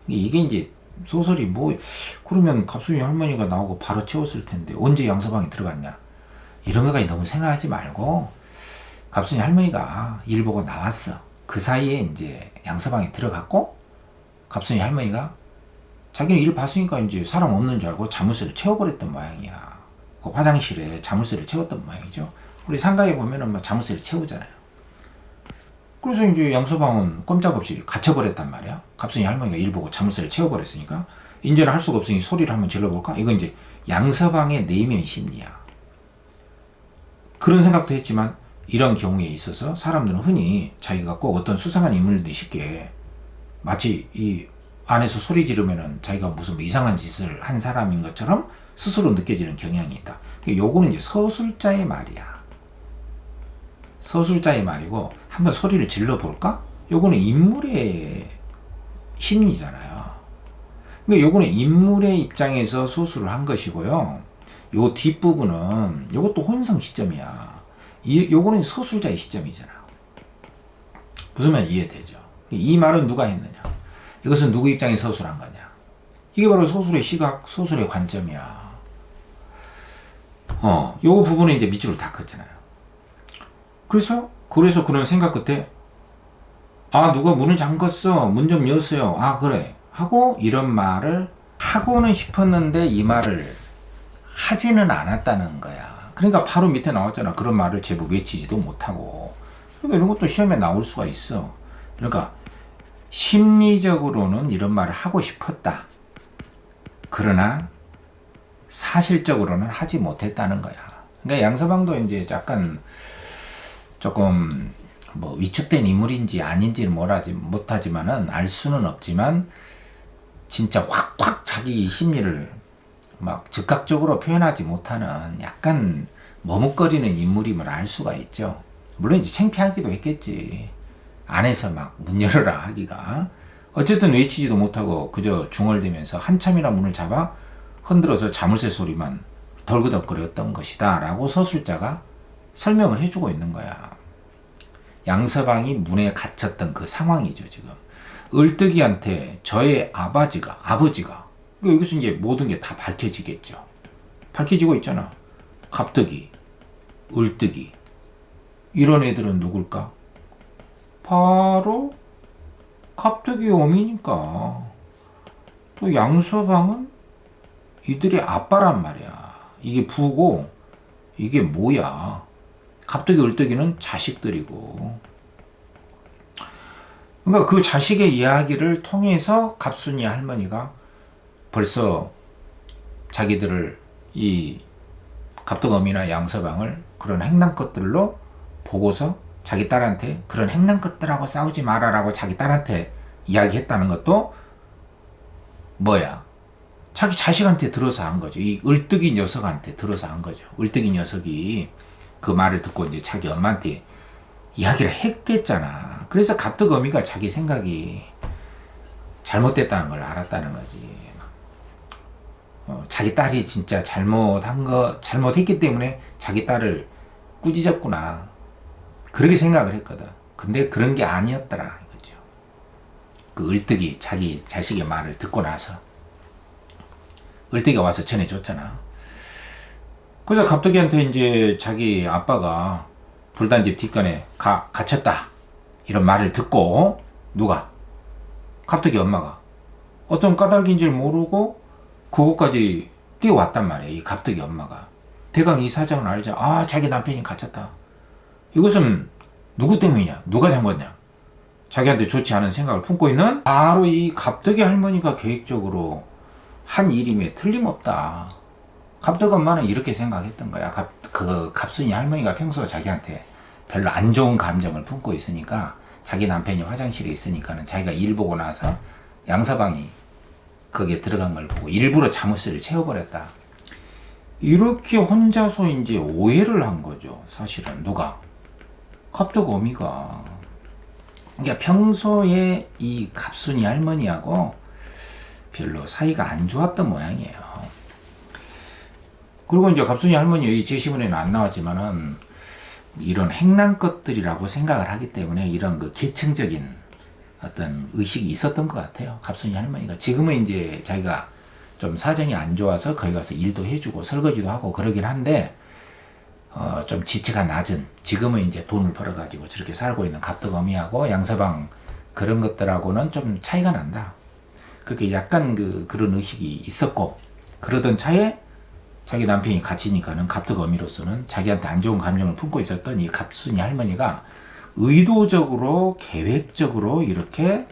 이게 이제 소설이 뭐 그러면 갑순이 할머니가 나오고 바로 채웠을 텐데 언제 양서방이 들어갔냐. 이런 거까지 너무 생각하지 말고 갑순이 할머니가 일 보고 나왔어. 그 사이에 이제 양서방이 들어갔고 갑순이 할머니가 자기는 일 봤으니까 이제 사람 없는 줄 알고 자물쇠를 채워버렸던 모양이야. 그 화장실에 자물쇠를 채웠던 모양이죠. 우리 상가에 보면은 막 자물쇠를 채우잖아요. 그래서 이제 양서방은 꼼짝없이 갇혀버렸단 말이야. 갑순이 할머니가 일 보고 자물쇠를 채워버렸으니까 인제는 할 수가 없으니 소리를 한번 질러볼까? 이건 이제 양서방의 내면 심리야. 그런 생각도 했지만 이런 경우에 있어서 사람들은 흔히 자기가 꼭 어떤 수상한 인물들이 쉽게 마치 이 안에서 소리 지르면은 자기가 무슨 뭐 이상한 짓을 한 사람인 것처럼 스스로 느껴지는 경향이 있다. 요거는 이제 서술자의 말이야. 서술자의 말이고 한번 소리를 질러볼까? 요거는 인물의 심리잖아요. 그러니까 요거는 인물의 입장에서 소술을 한 것이고요. 요 뒷부분은 요것도 혼성 시점이야. 요거는 서술자의 시점이잖아. 무슨 말 이해되죠? 이 말은 누가 했느냐? 이것은 누구 입장에서 서술한 거냐? 이게 바로 소설의 시각, 소설의 관점이야. 요 부분은 이제 밑줄을 다 긋잖아요. 그래서 그런 생각 끝에 아, 누가 문을 잠궜어. 문 좀 여세요. 아, 그래. 하고 이런 말을 하고는 싶었는데 이 말을 하지는 않았다는 거야. 그러니까 바로 밑에 나왔잖아. 그런 말을 제법 외치지도 못하고. 그러니까 이런 것도 시험에 나올 수가 있어. 그러니까 심리적으로는 이런 말을 하고 싶었다. 그러나 사실적으로는 하지 못했다는 거야. 그러니까 양서방도 이제 약간 조금 뭐 위축된 인물인지 아닌지는 못하지만은 알 수는 없지만 진짜 확확 자기 심리를 막 즉각적으로 표현하지 못하는 약간 머뭇거리는 인물임을 알 수가 있죠. 물론 이제 창피하기도 했겠지. 안에서 막 문 열어라 하기가. 어쨌든 외치지도 못하고 그저 중얼대면서 한참이나 문을 잡아 흔들어서 자물쇠 소리만 덜그덕거렸던 것이다 라고 서술자가 설명을 해주고 있는 거야. 양서방이 문에 갇혔던 그 상황이죠. 지금 을뜨기한테 저의 아버지가 여기서 이제 모든 게 다 밝혀지겠죠. 밝혀지고 있잖아. 갑뜨기, 을뜨기 이런 애들은 누굴까? 바로 갑뜨기 어미니까. 또 양서방은 이들의 아빠란 말이야. 이게 부고 이게 뭐야. 갑뜨기 을뜨기는 자식들이고. 그러니까 그 자식의 이야기를 통해서 갑순이 할머니가 벌써 자기들을 이 갑덕어미나 양서방을 그런 행남 것들로 보고서 자기 딸한테 그런 행남 것들하고 싸우지 마라라고 자기 딸한테 이야기했다는 것도 뭐야? 자기 자식한테 들어서 한 거죠. 이 을뜨기 녀석한테 들어서 한 거죠. 을뜨기 녀석이 그 말을 듣고 이제 자기 엄마한테 이야기를 했겠잖아. 그래서 갑덕어미가 자기 생각이 잘못됐다는 걸 알았다는 거지. 자기 딸이 진짜 잘못했기 때문에 자기 딸을 꾸짖었구나. 그렇게 생각을 했거든. 근데 그런 게 아니었더라 이거죠. 그 을뜨기 자기 자식의 말을 듣고 나서 을뜨기가 와서 전해줬잖아. 그래서 갑덕이한테 이제 자기 아빠가 불단집 뒷간에 갇혔다 이런 말을 듣고 누가? 갑덕이 엄마가 어떤 까닭인지를 모르고 그곳까지 뛰어왔단 말이야. 이 갑덕이 엄마가. 대강 이 사정을 알자. 아, 자기 남편이 갇혔다. 이것은 누구 때문이냐? 누가 잠궜냐? 자기한테 좋지 않은 생각을 품고 있는 바로 이 갑덕이 할머니가 계획적으로 한 일임에 틀림없다. 갑덕 엄마는 이렇게 생각했던 거야. 갑순이 할머니가 평소 자기한테 별로 안 좋은 감정을 품고 있으니까 자기 남편이 화장실에 있으니까는 자기가 일 보고 나서 양서방이 거기에 들어간 걸 보고 일부러 자물쇠를 채워버렸다. 이렇게 혼자서 이제 오해를 한 거죠. 사실은 누가? 갑덕 어미가. 그러니까 평소에 이 갑순이 할머니하고 별로 사이가 안 좋았던 모양이에요. 그리고 이제 갑순이 할머니 이 제시문에는 안 나왔지만은 이런 행난 것들이라고 생각을 하기 때문에 이런 그 계층적인 어떤 의식이 있었던 것 같아요. 갑순이 할머니가. 지금은 이제 자기가 좀 사정이 안 좋아서 거기 가서 일도 해주고 설거지도 하고 그러긴 한데 좀 지체가 낮은, 지금은 이제 돈을 벌어가지고 저렇게 살고 있는 갑덕어미하고 양서방 그런 것들하고는 좀 차이가 난다. 그렇게 약간 그런 의식이 있었고, 그러던 차에 자기 남편이 갇히니까는 갑덕어미로서는 자기한테 안 좋은 감정을 품고 있었던 이 갑순이 할머니가 의도적으로 계획적으로 이렇게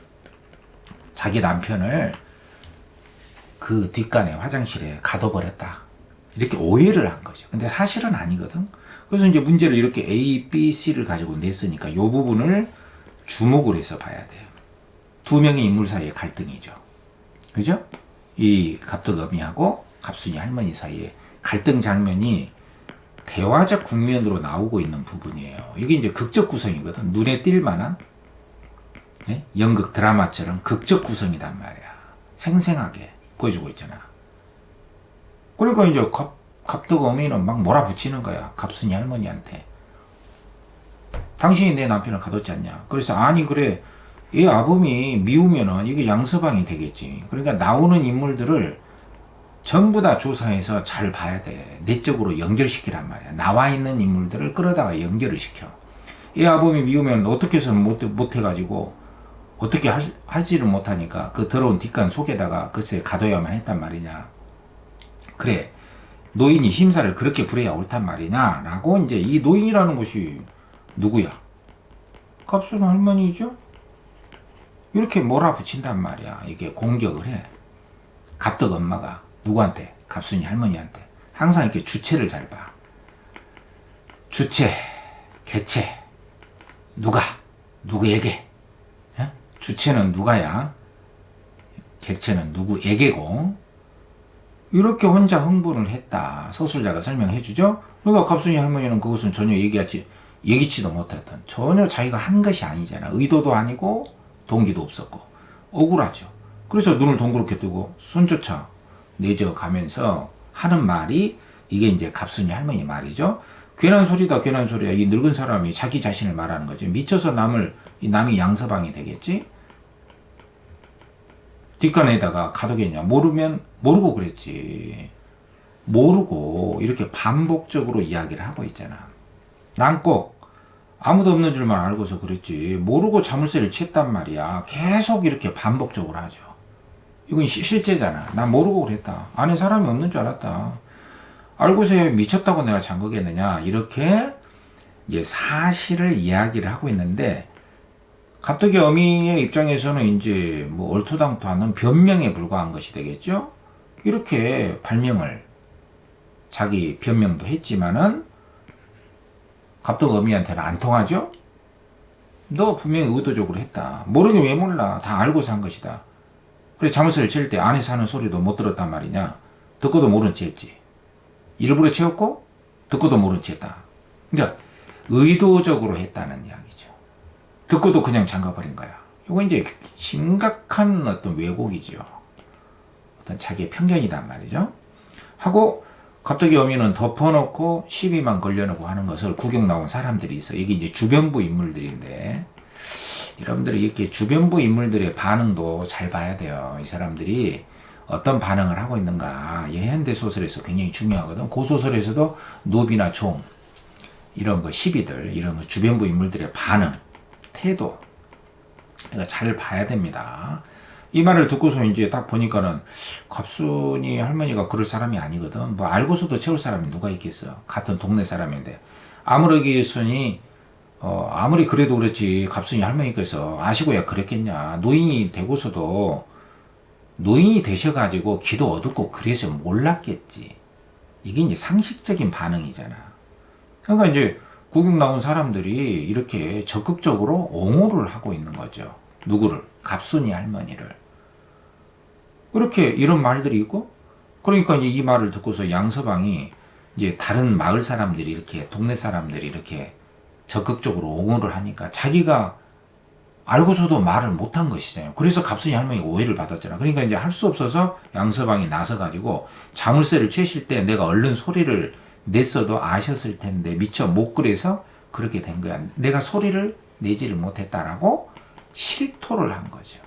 자기 남편을 그 뒷간에 화장실에 가둬버렸다. 이렇게 오해를 한 거죠. 근데 사실은 아니거든. 그래서 이제 문제를 이렇게 A, B, C를 가지고 냈으니까 이 부분을 주목을 해서 봐야 돼요. 두 명의 인물 사이의 갈등이죠. 그죠? 이 갑덕어미하고 갑순이 할머니 사이의 갈등 장면이 대화적 국면으로 나오고 있는 부분이에요. 이게 이제 극적 구성이거든. 눈에 띌 만한 연극 드라마처럼 극적 구성이란 말이야. 생생하게 보여주고 있잖아. 그러니까 이제 갑덕어미는 막 몰아붙이는 거야. 갑순이 할머니한테. 당신이 내 남편을 가뒀지 않냐. 그래서 아니 그래, 얘 아범이 미우면은 이게 양서방이 되겠지. 그러니까 나오는 인물들을 전부 다 조사해서 잘 봐야 돼. 내적으로 연결시키란 말이야. 나와 있는 인물들을 끌어다가 연결을 시켜. 이 아범이 미우면 어떻게 해서는 못 해가지고 어떻게 하지를 못하니까 그 더러운 뒷간 속에다가 글쎄 가둬야만 했단 말이냐. 그래, 노인이 심사를 그렇게 부려야 옳단 말이냐 라고 이제 이 노인이라는 것이 누구야? 갑순 할머니죠? 이렇게 몰아붙인단 말이야. 이게 공격을 해. 갑덕 엄마가 누구한테? 갑순이 할머니한테. 항상 이렇게 주체를 잘 봐. 주체, 개체, 누가, 누구에게. 에? 주체는 누가야? 객체는 누구에게고. 이렇게 혼자 흥분을 했다. 서술자가 설명해 주죠. 그러니까 갑순이 할머니는 그것은 전혀 예기치도 못했던, 전혀 자기가 한 것이 아니잖아. 의도도 아니고 동기도 없었고 억울하죠. 그래서 눈을 동그랗게 뜨고 손조차 내져가면서 하는 말이 이게 이제 갑순이 할머니 말이죠. 괜한 소리다, 괜한 소리야. 이 늙은 사람이 자기 자신을 말하는 거지. 미쳐서 남이 양서방이 되겠지. 뒷간에다가 가두겠냐. 모르고 그랬지. 모르고 이렇게 반복적으로 이야기를 하고 있잖아. 난 꼭 아무도 없는 줄만 알고서 그랬지. 모르고 자물쇠를 챘단 말이야. 계속 이렇게 반복적으로 하죠. 이건 실제잖아. 난 모르고 그랬다. 안에 사람이 없는 줄 알았다. 알고서 미쳤다고 내가 잠그겠느냐. 이렇게 이제 사실을 이야기를 하고 있는데, 갑자기 어미의 입장에서는 이제 뭐 얼토당토하는 변명에 불과한 것이 되겠죠. 이렇게 발명을, 자기 변명도 했지만은 갑자기 어미한테는 안 통하죠. 너 분명히 의도적으로 했다. 모르긴 왜 몰라. 다 알고서 한 것이다. 그래, 자물쇠를 칠 때 안에서 하는 소리도 못 들었단 말이냐. 듣고도 모른 채 했지. 일부러 채웠고 듣고도 모른 채 했다. 그러니까 의도적으로 했다는 이야기죠. 듣고도 그냥 잠가버린 거야. 이거 이제 심각한 어떤 왜곡이죠. 어떤 자기의 편견이란 말이죠. 하고 갑자기 어미는 덮어놓고 시비만 걸려놓고 하는 것을 구경 나온 사람들이 있어. 이게 이제 주변부 인물들인데, 여러분들이 이렇게 주변부 인물들의 반응도 잘 봐야 돼요. 이 사람들이 어떤 반응을 하고 있는가. 현대 소설에서 굉장히 중요하거든. 고소설에서도 노비나 종, 이런 거 시비들, 이런 거 주변부 인물들의 반응, 태도, 이거 잘 봐야 됩니다. 이 말을 듣고서 이제 딱 보니까는 갑순이 할머니가 그럴 사람이 아니거든. 뭐 알고서도 채울 사람이 누가 있겠어. 같은 동네 사람인데. 아무리 그래도 그렇지 갑순이 할머니께서 아시고야 그랬겠냐. 노인이 되고서도, 노인이 되셔가지고 기도 어둡고 그래서 몰랐겠지. 이게 이제 상식적인 반응이잖아. 그러니까 이제 구경 나온 사람들이 이렇게 적극적으로 옹호를 하고 있는 거죠. 누구를? 갑순이 할머니를. 이렇게 이런 말들이 있고, 그러니까 이제 이 말을 듣고서 양서방이 이제 다른 마을 사람들이 이렇게, 동네 사람들이 이렇게 적극적으로 옹호를 하니까 자기가 알고서도 말을 못한 것이잖아요. 그래서 갑순이 할머니가 오해를 받았잖아. 그러니까 이제 할 수 없어서 양서방이 나서가지고 자물쇠를 채실 때 내가 얼른 소리를 냈어도 아셨을 텐데 미처 못 그래서 그렇게 된 거야. 내가 소리를 내지를 못했다라고 실토를 한 거죠.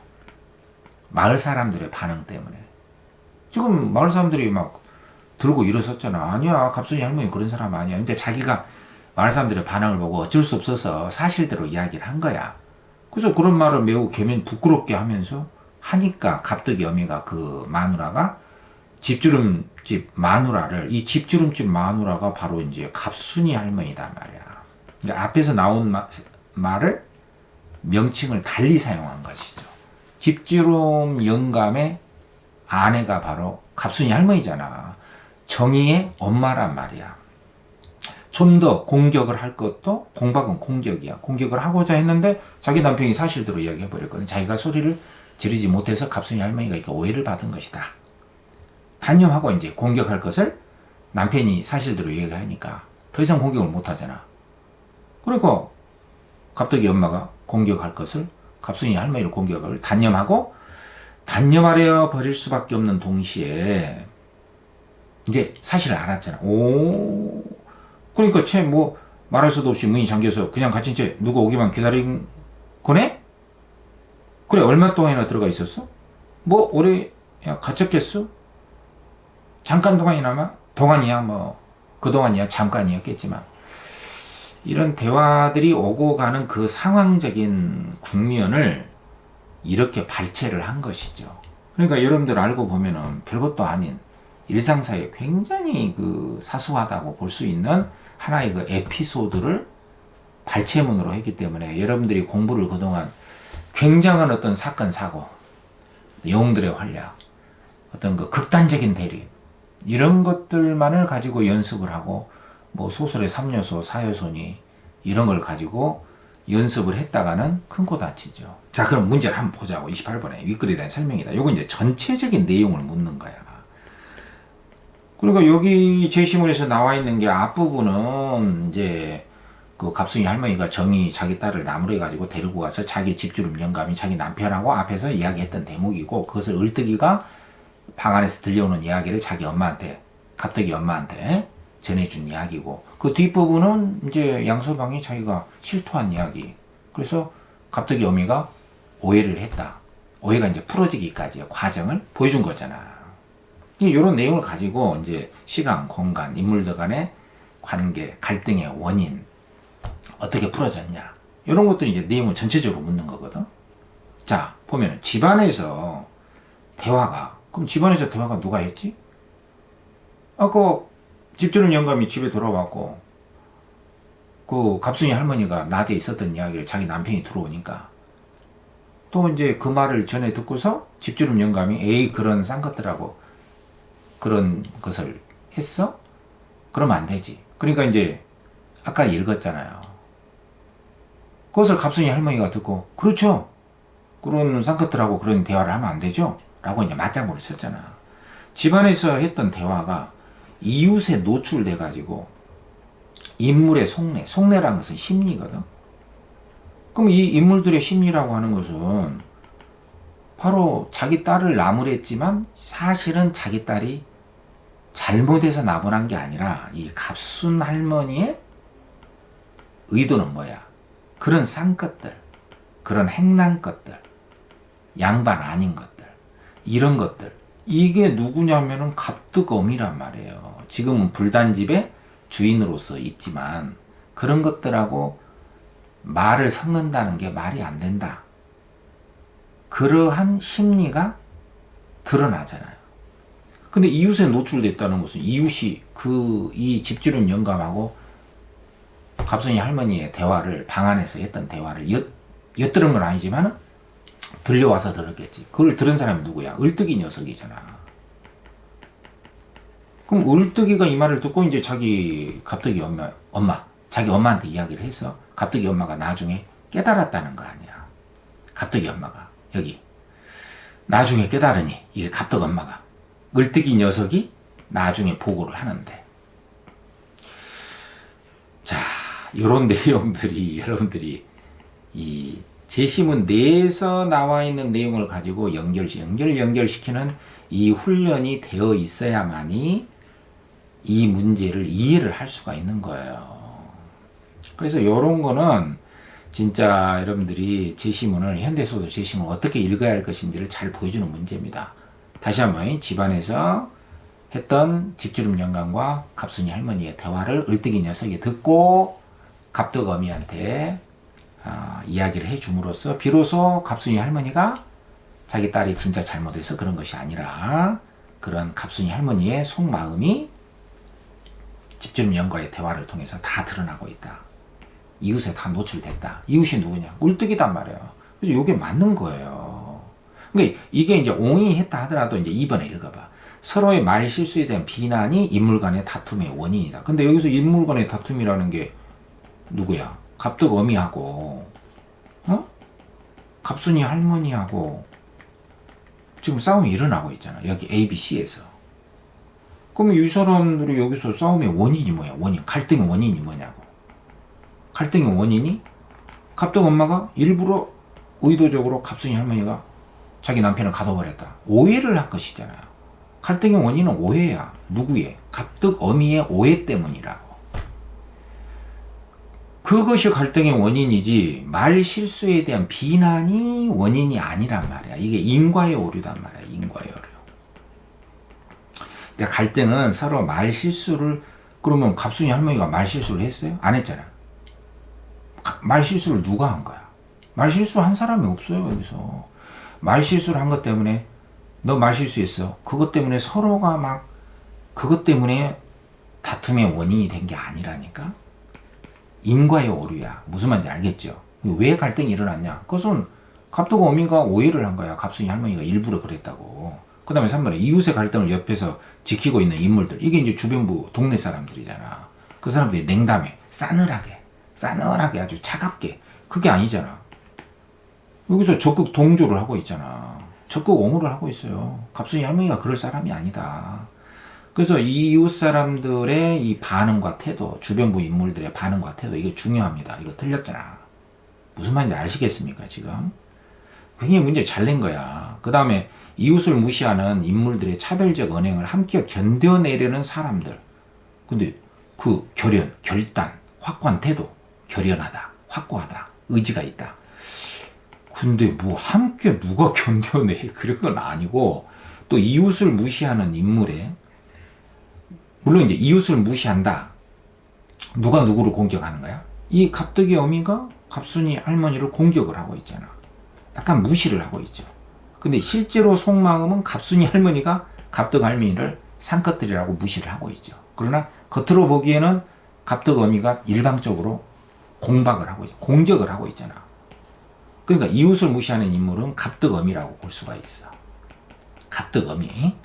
마을 사람들의 반응 때문에. 지금 마을 사람들이 막 들고 일어섰잖아. 아니야, 갑순이 할머니 그런 사람 아니야. 이제 자기가 마을 사람들의 반응을 보고 어쩔 수 없어서 사실대로 이야기를 한 거야. 그래서 그런 말을 매우 부끄럽게 하면서 하니까 갑덕이 어미가, 그 마누라가 집주름집 마누라를, 이 집주름집 마누라가 바로 이제 갑순이 할머니단 말이야. 앞에서 나온 말을 명칭을 달리 사용한 것이죠. 집주름 영감의 아내가 바로 갑순이 할머니잖아. 정의의 엄마란 말이야. 좀 더 공격을 할 것도, 공박은 공격이야. 공격을 하고자 했는데 자기 남편이 사실대로 이야기해버렸거든. 자기가 소리를 지르지 못해서 갑순이 할머니가 이렇게 오해를 받은 것이다. 단념하고 이제 공격할 것을 남편이 사실대로 얘기하니까 더 이상 공격을 못하잖아. 그러니까 갑자기 엄마가 공격할 것을, 갑순이 할머니를 공격을 단념하고, 단념하려 버릴 수밖에 없는 동시에 이제 사실을 알았잖아. 그러니까 뭐 말할 수도 없이 문이 잠겨서 그냥 갇힌 채 누가 오기만 기다린 거네? 그래, 얼마 동안이나 들어가 있었어? 뭐 오래 갇혔겠어? 잠깐 동안이나마? 동안이야, 뭐 그동안이야, 잠깐이었겠지만, 이런 대화들이 오고 가는 그 상황적인 국면을 이렇게 발췌를 한 것이죠. 그러니까 여러분들 알고 보면은 별것도 아닌 일상사에 굉장히 그 사소하다고 볼 수 있는 하나의 그 에피소드를 발췌문으로 했기 때문에 여러분들이 공부를 그동안 굉장한 어떤 사건 사고, 영웅들의 활약, 어떤 그 극단적인 대립 이런 것들만을 가지고 연습을 하고 뭐 소설의 3요소, 4요소니 이런 걸 가지고 연습을 했다가는 큰 코 다치죠. 자, 그럼 문제를 한번 보자고. 28번에 윗글에 대한 설명이다. 요거 이제 전체적인 내용을 묻는 거야. 그러니까 여기 제시문에서 나와 있는 게 앞부분은 이제 그 갑순이 할머니가 정이 자기 딸을 나무래 가지고 데리고 가서 자기 집주름 영감이 자기 남편하고 앞에서 이야기했던 대목이고, 그것을 을뜨기가 방 안에서 들려오는 이야기를 자기 엄마한테, 갑자기 엄마한테 전해준 이야기고, 그 뒷부분은 이제 양서방이 자기가 실토한 이야기. 그래서 갑자기 어미가 오해를 했다. 오해가 이제 풀어지기까지의 과정을 보여준 거잖아. 이런 내용을 가지고 이제 시간, 공간, 인물들 간의 관계, 갈등의 원인, 어떻게 풀어졌냐. 이런 것들이 이제 내용을 전체적으로 묻는 거거든. 자, 보면은 집안에서 대화가, 그럼 집안에서 대화가 누가 했지? 아까 집주름 영감이 집에 돌아왔고, 그 갑순이 할머니가 낮에 있었던 이야기를 자기 남편이 들어오니까, 또 이제 그 말을 전에 듣고서 집주름 영감이 에이, 그런 싼것들하고 그런 것을 했어? 그러면 안 되지. 그러니까 이제 아까 읽었잖아요. 그것을 갑순이 할머니가 듣고, 그렇죠. 그런 쌍꺼들하고 그런 대화를 하면 안 되죠. 라고 이제 맞장구를 쳤잖아. 집안에서 했던 대화가 이웃에 노출돼 가지고 인물의 속내라는 것은 심리거든. 그럼 이 인물들의 심리라고 하는 것은 바로 자기 딸을 나무랬지만 사실은 자기 딸이 잘못해서 나무란 게 아니라 이 갑순 할머니의 의도는 뭐야? 그런 쌍것들, 그런 행난 것들, 양반 아닌 것들, 이런 것들, 이게 누구냐면은 갑득어미란 말이에요. 지금은 불단집의 주인으로서 있지만 그런 것들하고 말을 섞는다는 게 말이 안 된다. 그러한 심리가 드러나잖아요. 근데 이웃에 노출됐다는 것은 이웃이 이 집주름 영감하고 갑순이 할머니의 대화를, 방 안에서 했던 대화를 엿들은 건 아니지만 들려와서 들었겠지. 그걸 들은 사람이 누구야? 을뜨기 녀석이잖아. 그럼 을뜨기가 이 말을 듣고 이제 자기 갑득이 자기 엄마한테 이야기를 해서 갑득이 엄마가 나중에 깨달았다는 거 아니야. 갑득이 엄마가 여기 나중에 깨달으니 이게 갑득 엄마가 을뜨기 녀석이 나중에 보고를 하는데, 자, 요런 내용들이 여러분들이 이 제시문 내에서 나와 있는 내용을 가지고 연결시키는 이 훈련이 되어 있어야만이 이 문제를 이해를 할 수가 있는 거예요. 그래서 요런 거는 진짜 여러분들이 제시문을, 현대소설 제시문을 어떻게 읽어야 할 것인지를 잘 보여주는 문제입니다. 다시 한번 집안에서 했던 집주름 영감과 갑순이 할머니의 대화를 을뜨기 녀석이 듣고 갑득어미한테 이야기를 해줌으로써 비로소 갑순이 할머니가 자기 딸이 진짜 잘못해서 그런 것이 아니라 그런 갑순이 할머니의 속마음이 집주름 영과의 대화를 통해서 다 드러나고 있다. 이웃에 다 노출됐다. 이웃이 누구냐? 을뜨기단 말이야. 그래서 이게 맞는 거예요. 그러니까 이게 이제 옹이했다 하더라도 이제 2번에 읽어봐. 서로의 말 실수에 대한 비난이 인물 간의 다툼의 원인이다. 근데 여기서 인물 간의 다툼이라는 게 누구야? 갑득어미하고 갑순이 할머니하고 지금 싸움이 일어나고 있잖아. 여기 ABC에서. 그럼 이 사람들이 여기서 싸움의 원인이 뭐야? 갈등의 원인이 뭐냐고. 갈등의 원인이 갑득엄마가 일부러 의도적으로 갑순이 할머니가 자기 남편을 가둬버렸다. 오해를 한 것이잖아요. 갈등의 원인은 오해야. 누구의? 갑득어미의 오해 때문이라고. 그것이 갈등의 원인이지 말 실수에 대한 비난이 원인이 아니란 말이야. 이게 인과의 오류단 말이야. 인과의 오류. 그러니까 갈등은 서로 말 실수를, 그러면 갑순이 할머니가 말 실수를 했어요? 안 했잖아. 말 실수를 누가 한 거야? 말 실수를 한 사람이 없어요. 여기서 말실수를 한 것 때문에 너 말실수했어. 그것 때문에 서로가 막 그것 때문에 다툼의 원인이 된 게 아니라니까. 인과의 오류야. 무슨 말인지 알겠죠? 왜 갈등이 일어났냐? 그것은 갑도가 어미가 오해를 한 거야. 갑순이 할머니가 일부러 그랬다고. 그 다음에 3번에 이웃의 갈등을 옆에서 지키고 있는 인물들. 이게 이제 주변부 동네 사람들이잖아. 그 사람들이 냉담해. 싸늘하게 아주 차갑게. 그게 아니잖아. 여기서 적극 동조를 하고 있잖아. 적극 옹호를 하고 있어요. 갑순이 할머니가 그럴 사람이 아니다. 그래서 이웃 사람들의 이 반응과 태도, 주변부 인물들의 반응과 태도, 이게 중요합니다. 이거 틀렸잖아. 무슨 말인지 아시겠습니까, 지금? 굉장히 문제 잘 낸 거야. 그 다음에 이웃을 무시하는 인물들의 차별적 언행을 함께 견뎌내려는 사람들. 근데 그 결단, 확고한 태도, 결연하다, 확고하다, 의지가 있다. 근데 뭐 함께 누가 견뎌내? 그런 건 아니고, 또 이웃을 무시하는 인물의, 물론 이제 이웃을 무시한다. 누가 누구를 공격하는 거야? 이 갑덕의 어미가 갑순이 할머니를 공격을 하고 있잖아. 약간 무시를 하고 있죠. 근데 실제로 속마음은 갑순이 할머니가 갑덕 할머니를 상것들이라고 무시를 하고 있죠. 그러나 겉으로 보기에는 갑덕 어미가 일방적으로 공격을 하고 있잖아. 그러니까 이웃을 무시하는 인물은 갑덕 어미라고 볼 수가 있어. 갑덕 어미.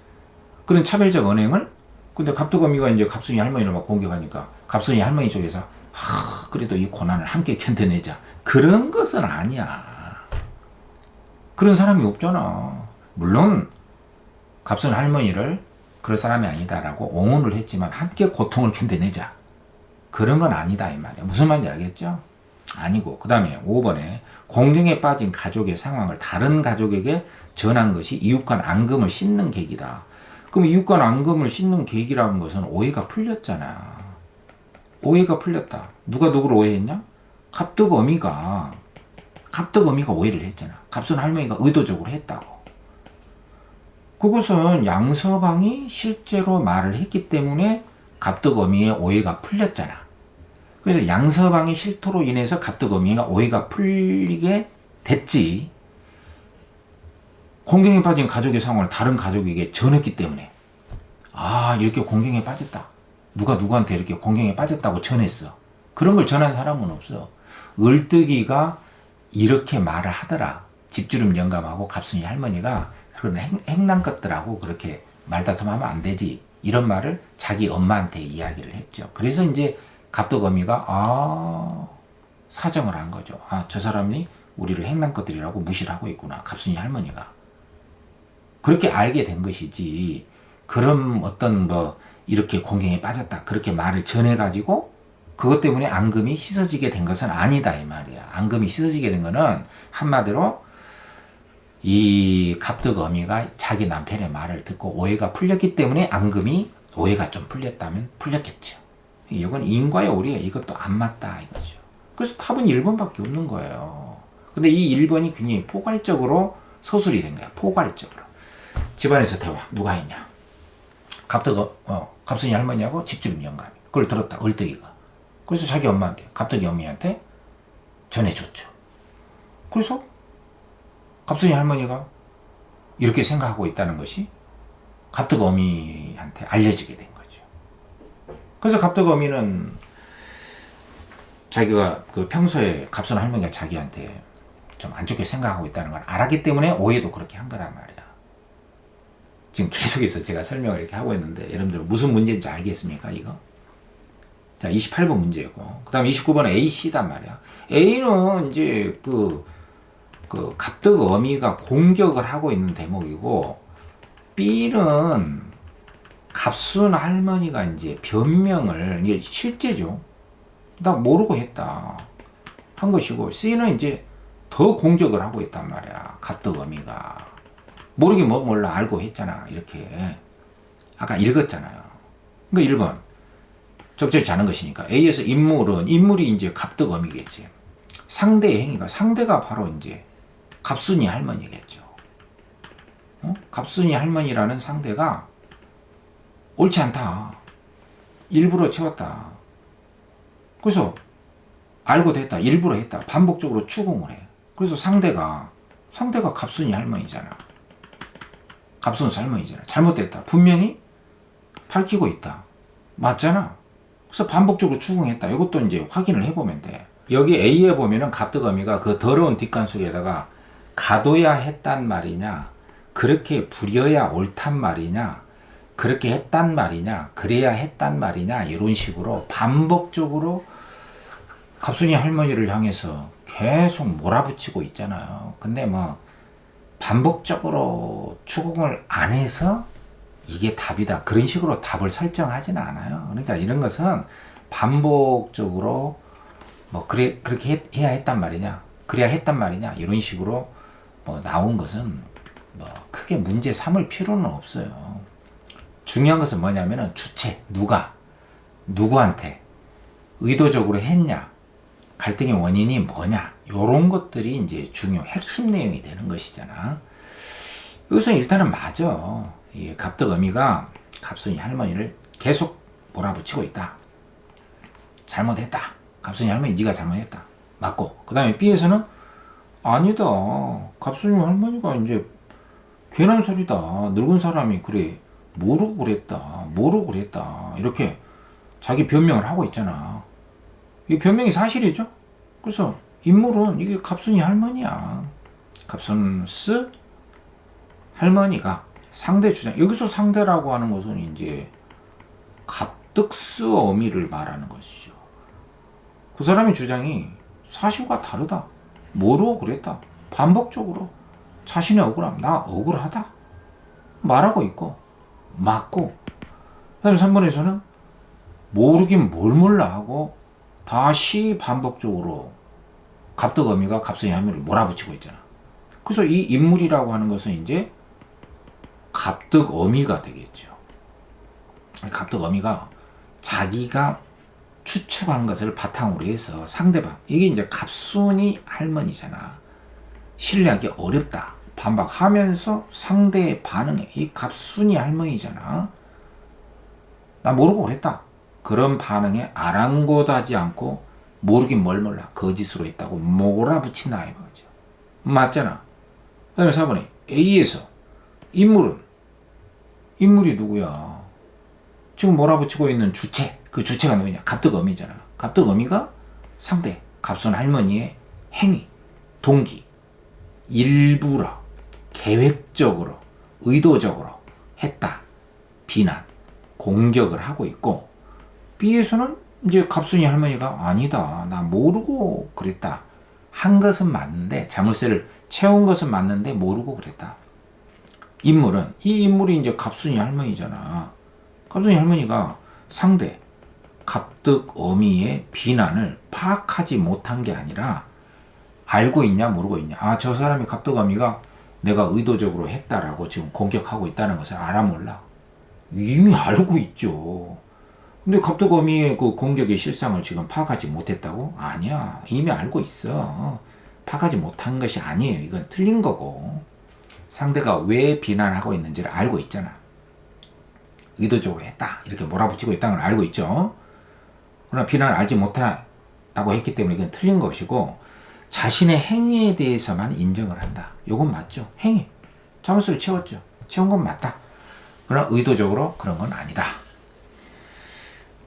그런 차별적 언행을, 근데 갑덕 어미가 이제 갑순이 할머니를 막 공격하니까 갑순이 할머니 쪽에서 그래도 이 고난을 함께 견뎌내자. 그런 것은 아니야. 그런 사람이 없잖아. 물론 갑순 할머니를 그럴 사람이 아니다라고 옹호를 했지만 함께 고통을 견뎌내자. 그런 건 아니다 이 말이야. 무슨 말인지 알겠죠? 아니고. 그 다음에 5번에 공경에 빠진 가족의 상황을 다른 가족에게 전한 것이 이웃 간 앙금을 씻는 계기다. 그럼 이웃 간 앙금을 씻는 계기라는 것은 오해가 풀렸잖아. 오해가 풀렸다. 누가 누구를 오해했냐? 갑덕 어미가 오해를 했잖아. 갑순 할머니가 의도적으로 했다고. 그것은 양서방이 실제로 말을 했기 때문에 갑덕 어미의 오해가 풀렸잖아. 그래서 양서방의 실토로 인해서 갑덕 어미가 오해가 풀리게 됐지. 공경에 빠진 가족의 상황을 다른 가족에게 전했기 때문에, 이렇게 공경에 빠졌다. 누가 누구한테 이렇게 공경에 빠졌다고 전했어. 그런 걸 전한 사람은 없어. 을뜨기가 이렇게 말을 하더라. 집주름 영감하고 갑순이 할머니가 그런 행난 것들하고 그렇게 말다툼하면 안 되지. 이런 말을 자기 엄마한테 이야기를 했죠. 그래서 이제 갑덕 어미가 사정을 한 거죠. 저 사람이 우리를 행난 것들이라고 무시를 하고 있구나. 갑순이 할머니가. 그렇게 알게 된 것이지. 그럼 어떤 이렇게 공경에 빠졌다. 그렇게 말을 전해가지고 그것 때문에 앙금이 씻어지게 된 것은 아니다 이 말이야. 앙금이 씻어지게 된 거는 한마디로 이 갑덕 어미가 자기 남편의 말을 듣고 오해가 풀렸기 때문에 앙금이 오해가 좀 풀렸다면 풀렸겠죠. 이건 인과의 오류에 이것도 안 맞다 이거죠. 그래서 답은 1번밖에 없는 거예요. 근데 이 1번이 굉장히 포괄적으로 서술이 된 거야. 포괄적으로. 집안에서 대화 누가 했냐? 갑순이 할머니하고 집주름 영감이 그걸 들었다. 을떡이가. 그래서 자기 엄마한테, 갑덕이 어미한테 전해줬죠. 그래서 갑순이 할머니가 이렇게 생각하고 있다는 것이 갑덕 어미한테 알려지게 된 거죠. 그래서 갑덕 어미는 자기가 평소에 갑순 할머니가 자기한테 좀 안 좋게 생각하고 있다는 걸 알았기 때문에 오해도 그렇게 한 거란 말이야. 지금 계속해서 제가 설명을 이렇게 하고 있는데 여러분들 무슨 문제인지 알겠습니까 이거? 자, 28번 문제였고, 그 다음에 29번은 A씨단 말이야. A는 이제 갑덕 어미가 공격을 하고 있는 대목이고, B는 갑순 할머니가 이제 변명을, 이게 실제죠. 나 모르고 했다. 한 것이고, C는 이제 더 공격을 하고 있단 말이야. 갑덕 어미가. 모르긴 몰라. 알고 했잖아. 이렇게. 아까 읽었잖아요. 그러니까 1번. 적절치 않은 것이니까. A에서 인물이 이제 갑덕 어미겠지. 상대의 행위가, 상대가 바로 이제 갑순이 할머니겠죠. 갑순이 할머니라는 상대가 옳지 않다. 일부러 채웠다. 그래서 알고 됐다. 일부러 했다. 반복적으로 추궁을 해. 그래서 상대가 상대가 갑순이 할머니잖아. 갑순수 할머니잖아. 잘못됐다. 분명히 밝히고 있다. 맞잖아. 그래서 반복적으로 추궁했다. 이것도 이제 확인을 해보면 돼. 여기 A에 보면은 갑덕어미가 그 더러운 뒷간속에다가 가둬야 했단 말이냐, 그렇게 부려야 옳단 말이냐, 그렇게 했단 말이냐, 그래야 했단 말이냐, 이런 식으로 반복적으로 갑순이 할머니를 향해서 계속 몰아붙이고 있잖아요. 근데 뭐 반복적으로 추궁을 안 해서 이게 답이다, 그런 식으로 답을 설정하지는 않아요. 그러니까 이런 것은 반복적으로 뭐 그렇게 해야 했단 말이냐, 그래야 했단 말이냐, 이런 식으로 뭐 나온 것은 뭐 크게 문제 삼을 필요는 없어요. 중요한 것은 뭐냐면은 주체, 누가 누구한테 의도적으로 했냐, 갈등의 원인이 뭐냐, 요런 것들이 이제 핵심 내용이 되는 것이잖아. 여기서 일단은 맞아. 이 갑덕어미가 갑순이 할머니를 계속 몰아붙이고 있다. 잘못했다. 갑순이 할머니 네가 잘못했다. 맞고. 그 다음에 B에서는 아니다. 갑순이 할머니가 이제 괜한 소리다. 늙은 사람이 그래. 모르고 그랬다. 이렇게 자기 변명을 하고 있잖아. 이 변명이 사실이죠. 그래서 인물은 이게 갑순이 할머니야. 갑순스 할머니가 상대 주장, 여기서 상대라고 하는 것은 이제 갑득스 어미를 말하는 것이죠. 그 사람의 주장이 사실과 다르다. 모르고 그랬다. 반복적으로 자신의 억울함, 나 억울하다 말하고 있고, 맞고. 그 다음에 3번에서는 모르긴 뭘 몰라 하고 다시 반복적으로 갑덕어미가 갑순이 할머니를 몰아붙이고 있잖아. 그래서 이 인물이라고 하는 것은 이제 갑덕어미가 되겠죠. 갑덕어미가 자기가 추측한 것을 바탕으로 해서 상대방, 이게 이제 갑순이 할머니잖아. 신뢰하기 어렵다. 반박하면서 상대의 반응에, 이 갑순이 할머니잖아. 나 모르고 그랬다. 그런 반응에 아랑곳하지 않고 모르긴 뭘 몰라. 거짓으로 했다고 몰아붙인다. 이거죠. 맞잖아. 그 다음에 4번에 A에서 인물이 누구야? 지금 몰아붙이고 있는 주체, 그 주체가 누구냐? 갑덕어미잖아. 갑덕어미가 상대, 갑순 할머니의 행위, 동기, 일부러, 계획적으로, 의도적으로 했다. 비난, 공격을 하고 있고, B에서는 이제 갑순이 할머니가 아니다. 나 모르고 그랬다. 한 것은 맞는데, 자물쇠를 채운 것은 맞는데 모르고 그랬다. 이 인물이 이제 갑순이 할머니잖아. 갑순이 할머니가 상대, 갑덕어미의 비난을 파악하지 못한 게 아니라 알고 있냐 모르고 있냐. 아, 저 사람이 갑덕어미가 내가 의도적으로 했다라고 지금 공격하고 있다는 것을 알아 몰라. 이미 알고 있죠. 근데 갑덕어미의 그 공격의 실상을 지금 파악하지 못했다고? 아니야. 이미 알고 있어. 파악하지 못한 것이 아니에요. 이건 틀린 거고. 상대가 왜 비난하고 있는지를 알고 있잖아. 의도적으로 했다. 이렇게 몰아붙이고 있다는 걸 알고 있죠. 그러나 비난을 알지 못했다고 했기 때문에 이건 틀린 것이고, 자신의 행위에 대해서만 인정을 한다. 이건 맞죠. 행위. 자물쇠를 채웠죠. 채운 건 맞다. 그러나 의도적으로 그런 건 아니다.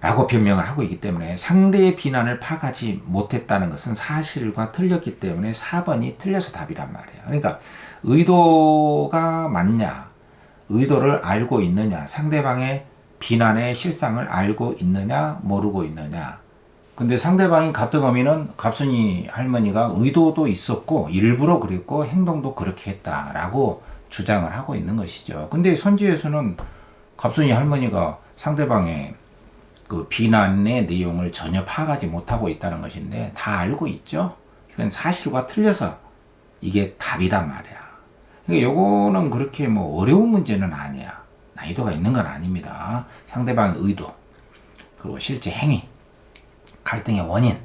라고 변명을 하고 있기 때문에 상대의 비난을 파악하지 못했다는 것은 사실과 틀렸기 때문에 4번이 틀려서 답이란 말이에요. 그러니까 의도가 맞냐, 의도를 알고 있느냐, 상대방의 비난의 실상을 알고 있느냐, 모르고 있느냐. 근데 상대방인 갑덕어미는 갑순이 할머니가 의도도 있었고 일부러 그랬고 행동도 그렇게 했다라고 주장을 하고 있는 것이죠. 근데 선지에서는 갑순이 할머니가 상대방의 그 비난의 내용을 전혀 파악하지 못하고 있다는 것인데 다 알고 있죠. 이건 사실과 틀려서 이게 답이단 말이야. 그러니까 요거는 그렇게 뭐 어려운 문제는 아니야. 난이도가 있는 건 아닙니다. 상대방의 의도, 그리고 실제 행위, 갈등의 원인,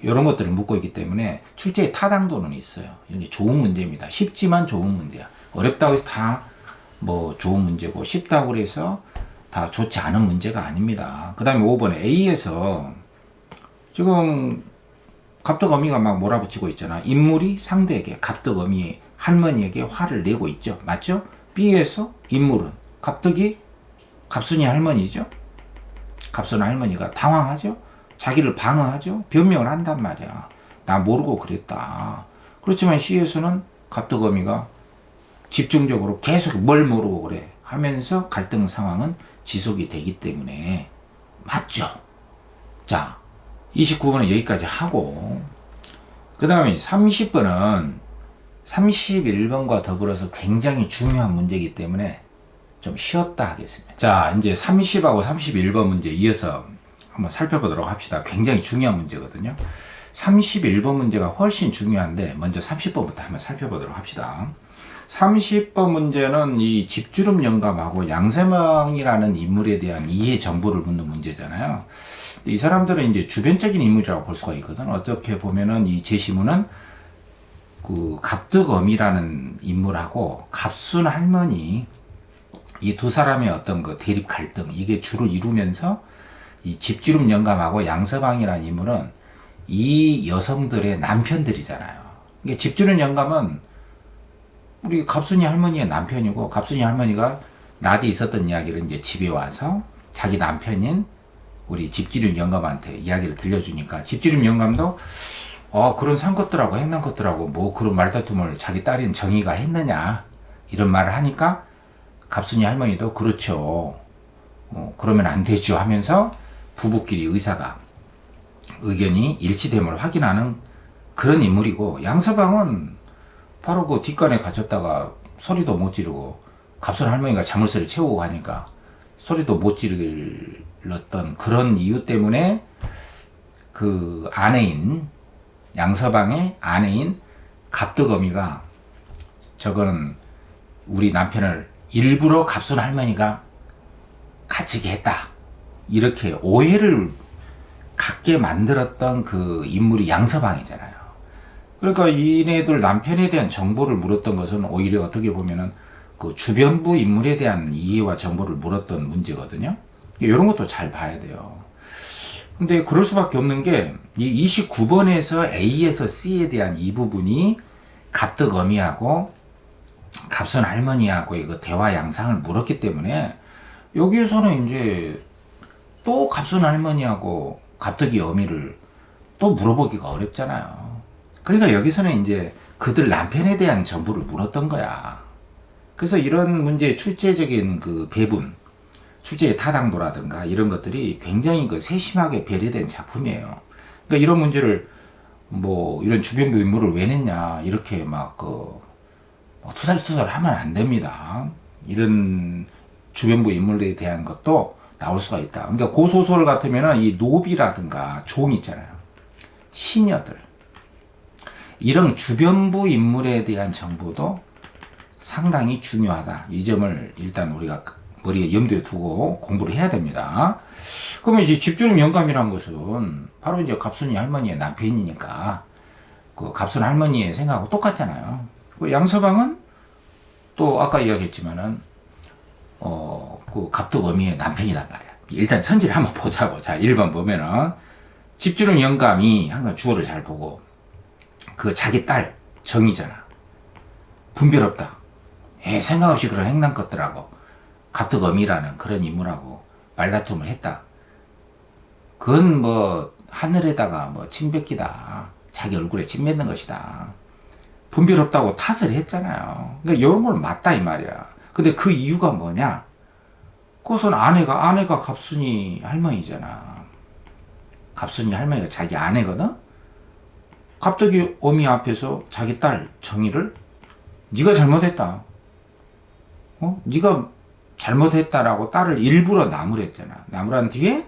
이런 것들을 묻고 있기 때문에 출제의 타당도는 있어요. 이런 게 좋은 문제입니다. 쉽지만 좋은 문제야. 어렵다고 해서 다 뭐 좋은 문제고, 쉽다고 해서 다 좋지 않은 문제가 아닙니다. 그 다음에 5번에 A에서 지금 갑덕어미가 막 몰아붙이고 있잖아. 인물이 상대에게, 갑덕어미의 할머니에게 화를 내고 있죠. 맞죠? B에서 인물은 갑자기 갑순이 할머니죠. 갑순 할머니가 당황하죠. 자기를 방어하죠. 변명을 한단 말이야. 나 모르고 그랬다. 그렇지만 C에서는 갑덕어미가 집중적으로 계속 뭘 모르고 그래 하면서 갈등 상황은 지속이 되기 때문에 맞죠. 자, 29번은 여기까지 하고, 그 다음에 30번은 31번과 더불어서 굉장히 중요한 문제이기 때문에 좀 쉬었다 하겠습니다. 자, 이제 30하고 31번 문제 이어서 한번 살펴보도록 합시다. 굉장히 중요한 문제거든요. 31번 문제가 훨씬 중요한데 먼저 30번부터 한번 살펴보도록 합시다. 30번 문제는 이 집주름 영감하고 양세망이라는 인물에 대한 이해 정보를 묻는 문제잖아요. 이 사람들은 이제 주변적인 인물이라고 볼 수가 있거든. 어떻게 보면은 이 제시문은 그 갑덕어미라는 인물하고 갑순 할머니 이 두 사람의 어떤 그 대립 갈등 이게 주를 이루면서 이 집주름 영감하고 양서방이라는 인물은 이 여성들의 남편들이잖아요. 이게 집주름 영감은 우리 갑순이 할머니의 남편이고 갑순이 할머니가 낮에 있었던 이야기를 이제 집에 와서 자기 남편인 우리 집주름 영감한테 이야기를 들려주니까 집주름 영감도 그런 산 것들하고 행난 것들하고 뭐 그런 말다툼을 자기 딸인 정의가 했느냐 이런 말을 하니까 갑순이 할머니도 그렇죠. 그러면 안 되죠 하면서 부부끼리 의견이 일치됨을 확인하는 그런 인물이고 양서방은 바로 그 뒷간에 갇혔다가 소리도 못 지르고 갑순 할머니가 자물쇠를 채우고 가니까 소리도 못 지르던 그런 이유 때문에 그 아내인 양서방의 아내인 갑덕어미가 저거는 우리 남편을 일부러 갑순 할머니가 갇히게 했다 이렇게 오해를 갖게 만들었던 그 인물이 양서방이잖아요. 그러니까 이네들 남편에 대한 정보를 물었던 것은 오히려 어떻게 보면은 그 주변부 인물에 대한 이해와 정보를 물었던 문제거든요. 이런 것도 잘 봐야 돼요. 근데 그럴 수밖에 없는 게 이 29번에서 A에서 C에 대한 이 부분이 갑덕어미하고 갑순 할머니하고 이거 대화 양상을 물었기 때문에 여기에서는 이제 또 갑순 할머니하고 갑덕이 어미를 또 물어보기가 어렵잖아요. 그러니까 여기서는 이제 그들 남편에 대한 정보를 물었던 거야. 그래서 이런 문제의 출제적인 그 배분, 출제의 타당도라든가 이런 것들이 굉장히 그 세심하게 배려된 작품이에요. 그러니까 이런 문제를 뭐 이런 주변부 인물을 왜 냈냐 이렇게 막 투덜투덜 하면 안 됩니다. 이런 주변부 인물에 대한 것도 나올 수가 있다. 그러니까 고소설 같으면은 이 노비라든가 종 있잖아요. 시녀들. 이런 주변부 인물에 대한 정보도 상당히 중요하다. 이 점을 일단 우리가 머리에 염두에 두고 공부를 해야 됩니다. 그러면 이제 집주름 영감이란 것은 바로 이제 갑순이 할머니의 남편이니까 그 갑순 할머니의 생각하고 똑같잖아요. 그 양서방은 또 아까 이야기했지만은 그 갑덕어미의 남편이란 말이야. 일단 선지를 한번 보자고. 자, 1번 보면은 집주름 영감이 항상 주어를 잘 보고 그 자기 딸 정이잖아. 분별 없다. 생각 없이 그런 행난 것들하고 갑덕어미라는 그런 인물하고 말다툼을 했다. 그건 뭐 하늘에다가 뭐 침 뱉기다. 자기 얼굴에 침 뱉는 것이다. 분별 없다고 탓을 했잖아요. 그러니까 이런 건 맞다 이 말이야. 근데 그 이유가 뭐냐? 그것은 아내가 갑순이 할머니잖아. 갑순이 할머니가 자기 아내거든? 갑자기 어미 앞에서 자기 딸 정의를 네가 잘못했다. 네가 잘못했다라고 딸을 일부러 나무랬잖아. 나무란 뒤에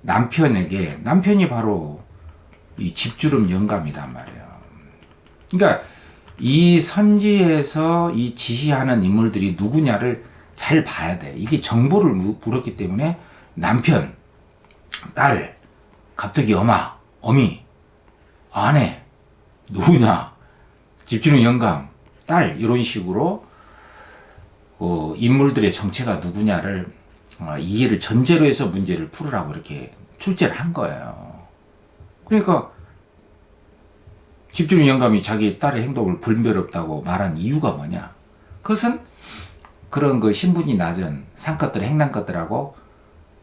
남편이 바로 이 집주름 영감이단 말이야. 그러니까 이 선지에서 이 지시하는 인물들이 누구냐를 잘 봐야 돼. 이게 정보를 물었기 때문에 남편, 딸, 갑자기 어미, 아내, 누구냐, 집주름 영감, 딸 이런 식으로 인물들의 정체가 누구냐를 이해를 전제로 해서 문제를 풀으라고 이렇게 출제를 한 거예요. 그러니까 집주인 영감이 자기 딸의 행동을 불멸없다고 말한 이유가 뭐냐? 그것은 그런 그 신분이 낮은 상것들, 행남 것들하고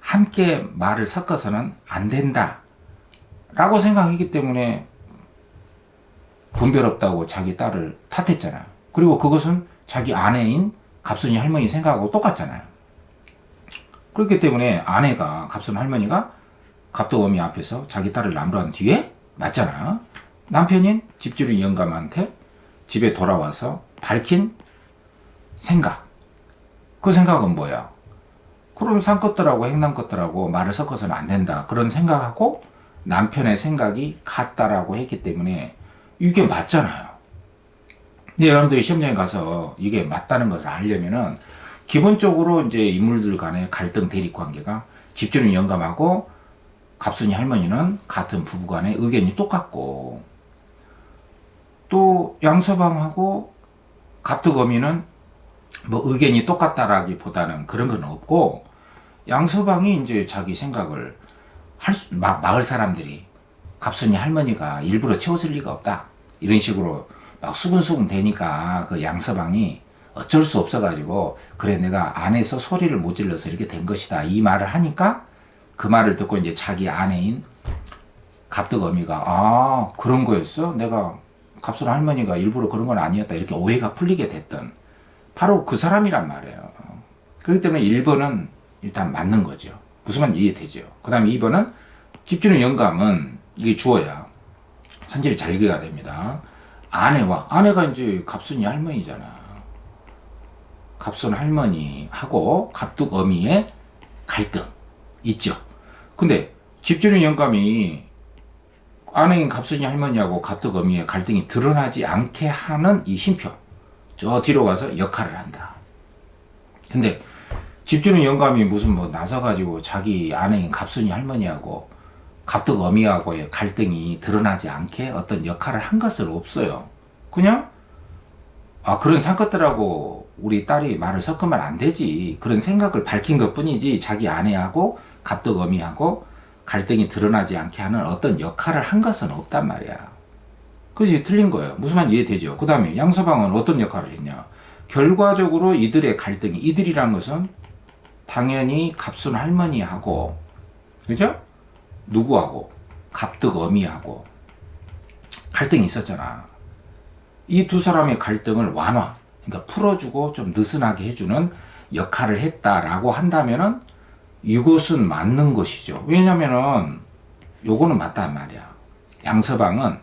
함께 말을 섞어서는 안 된다 라고 생각했기 때문에 분별없다고 자기 딸을 탓했잖아요. 그리고 그것은 자기 아내인 갑순이 할머니 생각하고 똑같잖아요. 그렇기 때문에 아내가, 갑순 할머니가 갑덕어미 앞에서 자기 딸을 남루한 뒤에 맞잖아. 남편인 집주인 영감한테 집에 돌아와서 밝힌 생각. 그 생각은 뭐야? 그런 상것들하고 행남 것들하고 말을 섞어서는 안 된다. 그런 생각하고 남편의 생각이 같다라고 했기 때문에 이게 맞잖아요. 근데 여러분들이 시험장에 가서 이게 맞다는 것을 알려면은 기본적으로 이제 인물들 간의 갈등 대립 관계가 집주인 영감하고 갑순이 할머니는 같은 부부 간의 의견이 똑같고 또 양서방하고 갑덕어미는 뭐 의견이 똑같다라기보다는 그런 건 없고 양서방이 이제 자기 생각을 마을 사람들이 갑순이 할머니가 일부러 채워줄 리가 없다. 이런 식으로 막 수근수근 되니까 그 양서방이 어쩔 수 없어가지고 그래 내가 안에서 소리를 못 질러서 이렇게 된 것이다. 이 말을 하니까 그 말을 듣고 이제 자기 아내인 갑덕어미가 아 그런 거였어? 내가 갑순 할머니가 일부러 그런 건 아니었다. 이렇게 오해가 풀리게 됐던 바로 그 사람이란 말이에요. 그렇기 때문에 1번은 일단 맞는 거죠. 무슨 말인지 이해되죠. 그 다음에 2번은 집주인 영감은 이게 주어야 선지를 잘 읽어야 됩니다. 아내가 이제 갑순이 할머니잖아. 갑순 할머니하고 갑덕어미의 갈등 있죠. 근데 집주인 영감이 아내인 갑순이 할머니하고 갑덕어미의 갈등이 드러나지 않게 하는 이 쉼표 저 뒤로 가서 역할을 한다. 근데 집주인 영감이 무슨 뭐 나서가지고 자기 아내인 갑순이 할머니하고 갑덕어미하고의 갈등이 드러나지 않게 어떤 역할을 한 것은 없어요. 그냥 그런 상것들하고 우리 딸이 말을 섞으면 안 되지. 그런 생각을 밝힌 것 뿐이지 자기 아내하고 갑덕어미하고 갈등이 드러나지 않게 하는 어떤 역할을 한 것은 없단 말이야. 그것이 틀린 거예요. 무슨 말인지 이해되죠? 그 다음에 양서방은 어떤 역할을 했냐? 결과적으로 이들의 갈등이, 이들이라는 것은 당연히 갑순 할머니하고, 그죠? 누구하고? 갑덕어미하고 갈등이 있었잖아. 이 두 사람의 갈등을 완화, 그러니까 풀어주고 좀 느슨하게 해주는 역할을 했다라고 한다면은 이것은 맞는 것이죠. 왜냐면은 요거는 맞단 말이야. 양서방은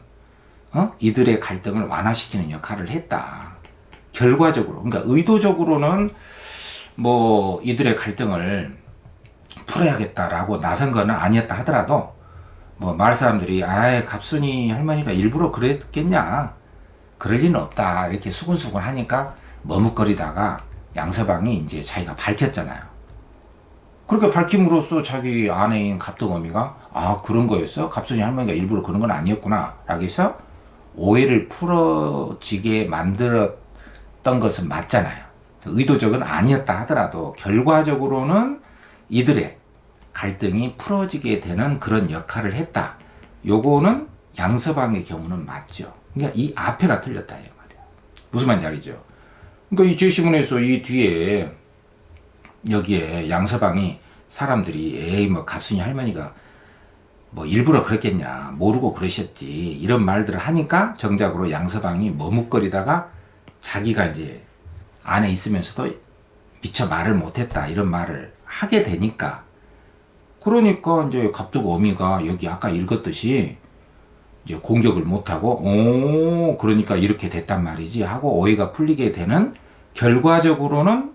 이들의 갈등을 완화시키는 역할을 했다. 결과적으로, 그러니까 의도적으로는 뭐 이들의 갈등을 풀어야겠다라고 나선 거는 아니었다 하더라도 뭐 마을 사람들이 갑순이 할머니가 일부러 그랬겠냐? 그럴 리는 없다. 이렇게 수근수근 하니까 머뭇거리다가 양서방이 이제 자기가 밝혔잖아요. 그렇게 밝힘으로써 자기 아내인 갑덕어미가 그런 거였어? 갑순이 할머니가 일부러 그런 건 아니었구나. 라고 해서 오해를 풀어지게 만들었던 것은 맞잖아요. 의도적은 아니었다 하더라도 결과적으로는 이들의 갈등이 풀어지게 되는 그런 역할을 했다. 요거는 양서방의 경우는 맞죠. 그러니까 이 앞에가 틀렸다 이 말이야. 무슨 말인지 알죠? 그러니까 이 제시문에서 이 뒤에 여기에 양서방이 사람들이 뭐 갑순이 할머니가 뭐 일부러 그랬겠냐 모르고 그러셨지 이런 말들을 하니까 정작으로 양서방이 머뭇거리다가 자기가 이제 안에 있으면서도 미처 말을 못했다 이런 말을 하게 되니까 그러니까 이제 갑덕어미가 여기 아까 읽었듯이 이제 공격을 못하고 그러니까 이렇게 됐단 말이지 하고 오해가 풀리게 되는 결과적으로는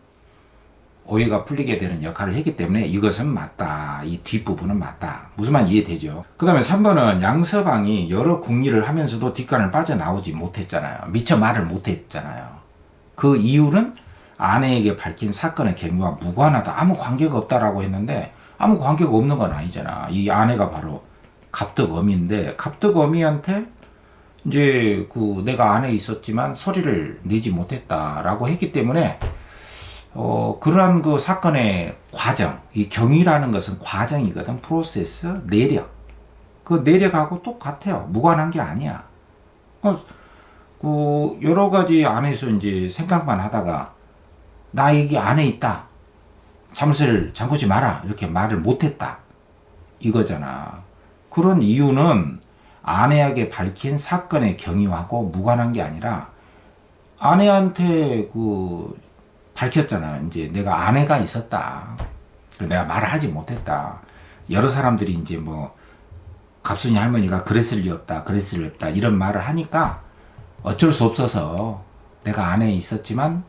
오해가 풀리게 되는 역할을 했기 때문에 이것은 맞다. 이 뒷부분은 맞다. 무슨 말 이해되죠? 그 다음에 3번은 양서방이 여러 궁리를 하면서도 뒷간을 빠져나오지 못했잖아요. 미처 말을 못했잖아요. 그 이유는 아내에게 밝힌 사건의 경위와 무관하다. 아무 관계가 없다라고 했는데 아무 관계가 없는 건 아니잖아. 이 아내가 바로 갑덕어미인데 갑덕어미한테 이제 내가 안에 있었지만 소리를 내지 못했다라고 했기 때문에 그러한 그 사건의 과정, 이 경위라는 것은 과정이거든. 프로세스, 내력. 그 내력하고 똑같아요. 무관한 게 아니야. 여러 가지 안에서 이제 생각만 하다가 나 여기 안에 있다. 잠옷을 잠그지 마라. 이렇게 말을 못했다. 이거잖아. 그런 이유는 아내에게 밝힌 사건의 경위하고 무관한 게 아니라 아내한테 밝혔잖아. 이제 내가 아내가 있었다. 내가 말을 하지 못했다. 여러 사람들이 이제 갑순이 할머니가 그랬을 리 없다. 그랬을 리 없다. 이런 말을 하니까 어쩔 수 없어서 내가 아내에 있었지만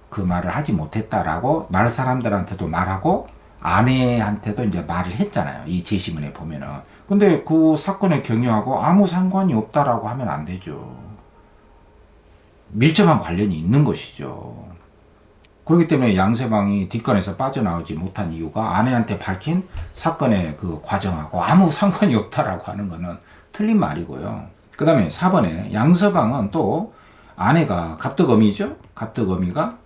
그 말을 하지 못했다라고 말 사람들한테도 말하고 아내한테도 이제 말을 했잖아요. 이 제시문에 보면은. 근데 그 사건의 경위하고 아무 상관이 없다라고 하면 안 되죠. 밀접한 관련이 있는 것이죠. 그렇기 때문에 양세방이 뒷간에서 빠져나오지 못한 이유가 아내한테 밝힌 사건의 그 과정하고 아무 상관이 없다라고 하는 거는 틀린 말이고요. 그 다음에 4번에 양서방은 또 아내가 갑덕어미죠? 갑덕어미가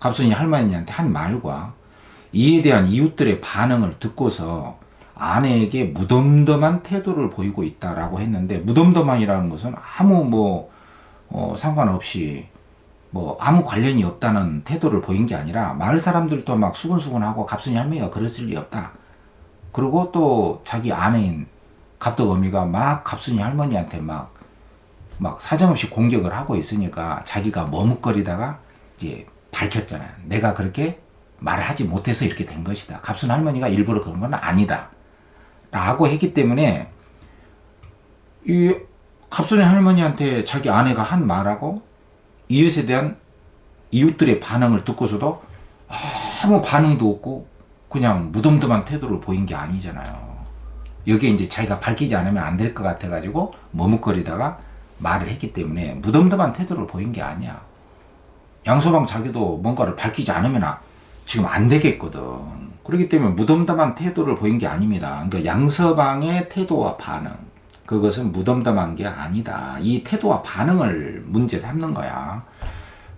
갑순이 할머니한테 한 말과 이에 대한 이웃들의 반응을 듣고서 아내에게 무덤덤한 태도를 보이고 있다라고 했는데, 무덤덤한이라는 것은 아무 상관없이 아무 관련이 없다는 태도를 보인 게 아니라 마을 사람들도 막 수근수근하고 갑순이 할머니가 그랬을 리 없다. 그리고 또 자기 아내인 갑덕어미가 막 갑순이 할머니한테 막 사정없이 공격을 하고 있으니까 자기가 머뭇거리다가 이제 밝혔잖아요. 내가 그렇게 말을 하지 못해서 이렇게 된 것이다. 갑순 할머니가 일부러 그런 건 아니다. 라고 했기 때문에 이 갑순이 할머니한테 자기 아내가 한 말하고 이웃에 대한 이웃들의 반응을 듣고서도 아무 반응도 없고 그냥 무덤덤한 태도를 보인 게 아니잖아요. 여기에 이제 자기가 밝히지 않으면 안 될 것 같아가지고 머뭇거리다가 말을 했기 때문에 무덤덤한 태도를 보인 게 아니야. 양서방 자기도 뭔가를 밝히지 않으면 지금 안 되겠거든. 그렇기 때문에 무덤덤한 태도를 보인 게 아닙니다. 그러니까 양서방의 태도와 반응, 그것은 무덤덤한 게 아니다. 이 태도와 반응을 문제 삼는 거야.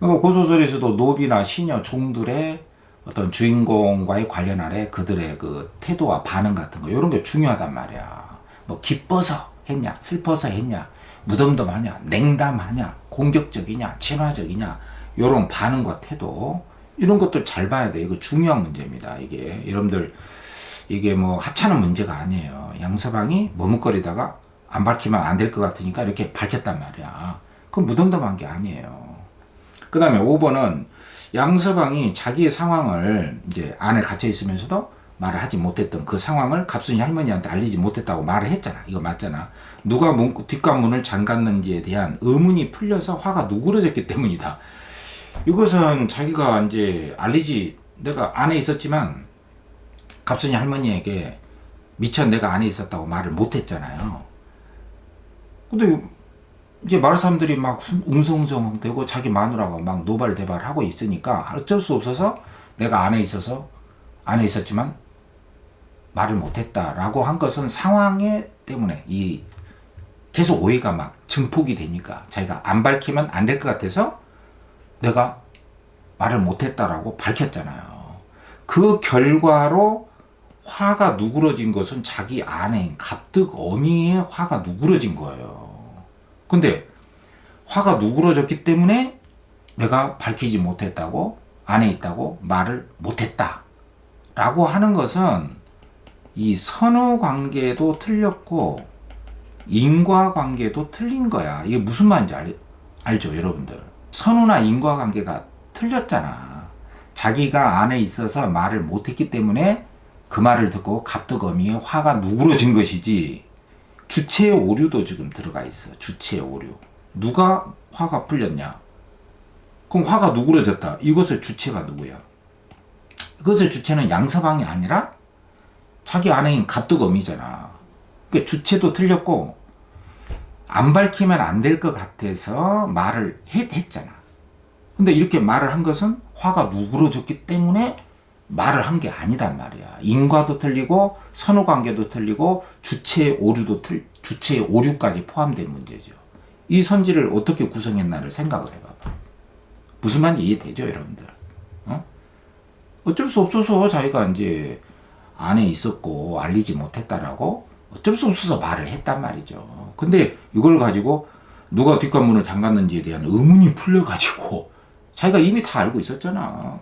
고소설에서도 노비나 시녀, 종들의 어떤 주인공과의 관련 아래 그들의 그 태도와 반응 같은 거, 이런 게 중요하단 말이야. 기뻐서 했냐, 슬퍼서 했냐, 무덤덤하냐, 냉담하냐, 공격적이냐, 친화적이냐, 이런 반응과 태도, 이런 것도 잘 봐야 돼. 이거 중요한 문제입니다. 이게 여러분들, 이게 하찮은 문제가 아니에요. 양서방이 머뭇거리다가 안 밝히면 안 될 것 같으니까 이렇게 밝혔단 말이야. 그건 무덤덤한 게 아니에요. 그 다음에 5번은 양서방이 자기의 상황을 이제 안에 갇혀 있으면서도 말을 하지 못했던 그 상황을 갑순이 할머니한테 알리지 못했다고 말을 했잖아. 이거 맞잖아. 누가 뒷관문을 잠갔는지에 대한 의문이 풀려서 화가 누그러졌기 때문이다. 이것은 자기가 이제 내가 안에 있었지만 갑순이 할머니에게 미처 내가 안에 있었다고 말을 못했잖아요. 근데 이제 마을 사람들이 막 웅성웅성되고 자기 마누라가 막 노발대발하고 있으니까 어쩔 수 없어서 내가 안에 있었지만 말을 못했다라고 한 것은 상황에 때문에 계속 오해가 막 증폭이 되니까 자기가 안 밝히면 안 될 것 같아서 내가 말을 못했다라고 밝혔잖아요. 그 결과로 화가 누그러진 것은 자기 아내인 갑득어미의 화가 누그러진 거예요. 근데 화가 누그러졌기 때문에 내가 밝히지 못했다고, 안에 있다고 말을 못했다 라고 하는 것은 이 선후관계도 틀렸고 인과관계도 틀린 거야. 이게 무슨 말인지 알죠 여러분들? 선후나 인과관계가 틀렸잖아. 자기가 안에 있어서 말을 못했기 때문에 그 말을 듣고 갑득어미의 화가 누그러진 것이지, 주체의 오류도 지금 들어가 있어. 주체의 오류. 누가 화가 풀렸냐? 그럼 화가 누그러졌다. 이것의 주체가 누구야? 이것의 주체는 양서방이 아니라 자기 아내인 갑득어미잖아. 그러니까 주체도 틀렸고 안 밝히면 안 될 것 같아서 말을 했잖아. 근데 이렇게 말을 한 것은 화가 누그러졌기 때문에 말을 한 게 아니단 말이야. 인과도 틀리고 선후관계도 틀리고 주체의 오류까지 포함된 문제죠. 이 선지를 어떻게 구성했나를 생각을 해봐봐. 무슨 말인지 이해되죠 여러분들? 어쩔 수 없어서 자기가 이제 안에 있었고 알리지 못했다라고 어쩔 수 없어서 말을 했단 말이죠. 근데 이걸 가지고 누가 뒷관문을 잠갔는지에 대한 의문이 풀려가지고 자기가 이미 다 알고 있었잖아.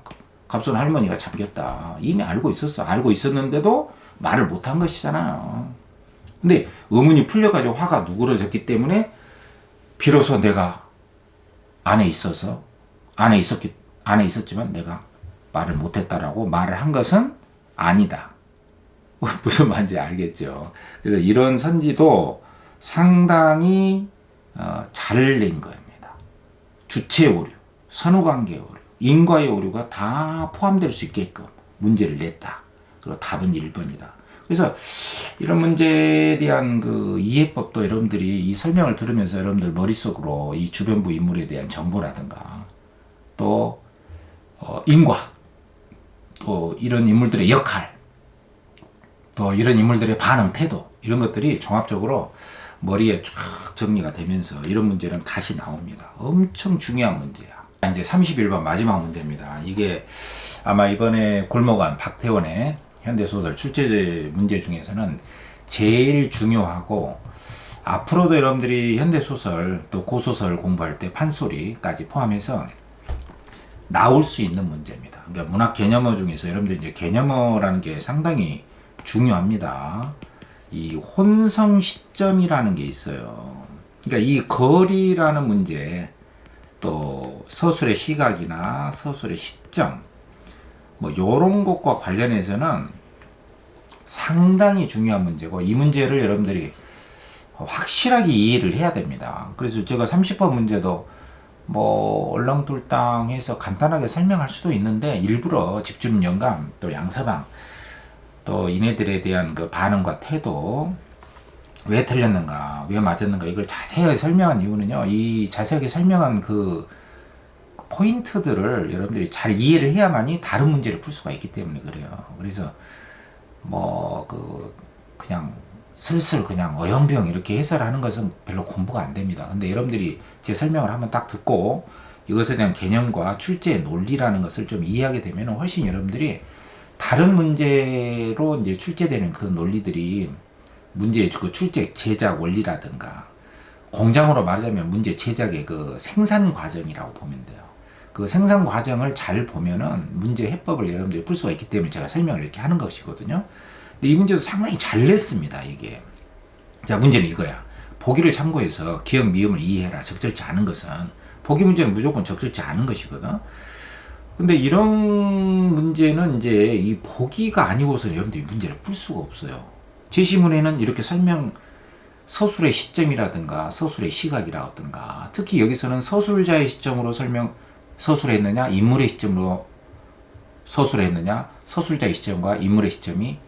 갑순 할머니가 잠겼다. 이미 알고 있었어. 알고 있었는데도 말을 못한 것이잖아요. 근데 의문이 풀려가지고 화가 누그러졌기 때문에 비로소 내가 안에 있었지만 내가 말을 못했다라고 말을 한 것은 아니다. 무슨 말인지 알겠죠. 그래서 이런 선지도 상당히 잘 낸 겁니다. 주체 오류, 선후관계 오류, 인과의 오류가 다 포함될 수 있게끔 문제를 냈다. 그리고 답은 1번이다. 그래서 이런 문제에 대한 그 이해법도 여러분들이 이 설명을 들으면서 여러분들 머릿속으로 이 주변부 인물에 대한 정보라든가 또 인과 또 이런 인물들의 역할 또 이런 인물들의 반응 태도 이런 것들이 종합적으로 머리에 쫙 정리가 되면서 이런 문제는 다시 나옵니다. 엄청 중요한 문제야. 이제 31번 마지막 문제입니다. 이게 아마 이번에 골목안 박태원의 현대소설 출제 문제 중에서는 제일 중요하고 앞으로도 여러분들이 현대소설 또 고소설 공부할 때 판소리까지 포함해서 나올 수 있는 문제입니다. 그러니까 문학 개념어 중에서 여러분들 이제 개념어라는 게 상당히 중요합니다. 이 혼성 시점이라는 게 있어요. 그러니까 이 거리라는 문제 또 서술의 시각이나 서술의 시점 뭐 요런 것과 관련해서는 상당히 중요한 문제고 이 문제를 여러분들이 확실하게 이해를 해야 됩니다. 그래서 제가 30번 문제도 뭐 얼렁뚱땅 해서 간단하게 설명할 수도 있는데 일부러 집중 영감 또 양서방 또 이네들에 대한 그 반응과 태도 왜 틀렸는가 왜 맞았는가 이걸 자세하게 설명한 이유는요 이 자세하게 설명한 그 포인트들을 여러분들이 잘 이해를 해야만이 다른 문제를 풀 수가 있기 때문에 그래요. 그래서 뭐 그냥 슬슬 그냥 어영부영 이렇게 해설하는 것은 별로 공부가 안 됩니다. 근데 여러분들이 제 설명을 한번 딱 듣고 이것에 대한 개념과 출제의 논리라는 것을 좀 이해하게 되면 훨씬 여러분들이 다른 문제로 이제 출제되는 그 논리들이 문제의 그 출제 제작 원리라든가 공장으로 말하자면 문제 제작의 그 생산 과정이라고 보면 돼요. 그 생산 과정을 잘 보면은 문제 해법을 여러분들이 풀 수가 있기 때문에 제가 설명을 이렇게 하는 것이거든요. 근데 이 문제도 상당히 잘 냈습니다, 이게. 자, 문제는 이거야. 보기를 참고해서 기억 미음을 이해해라. 적절치 않은 것은. 보기 문제는 무조건 적절치 않은 것이거든. 근데 이런 문제는 이제 이 보기가 아니고서는 여러분들이 문제를 풀 수가 없어요. 제시문에는 이렇게 서술의 시점이라든가 서술의 시각이라든가 특히 여기서는 서술자의 시점으로 서술했느냐 인물의 시점으로 서술했느냐 서술자의 시점과 인물의 시점이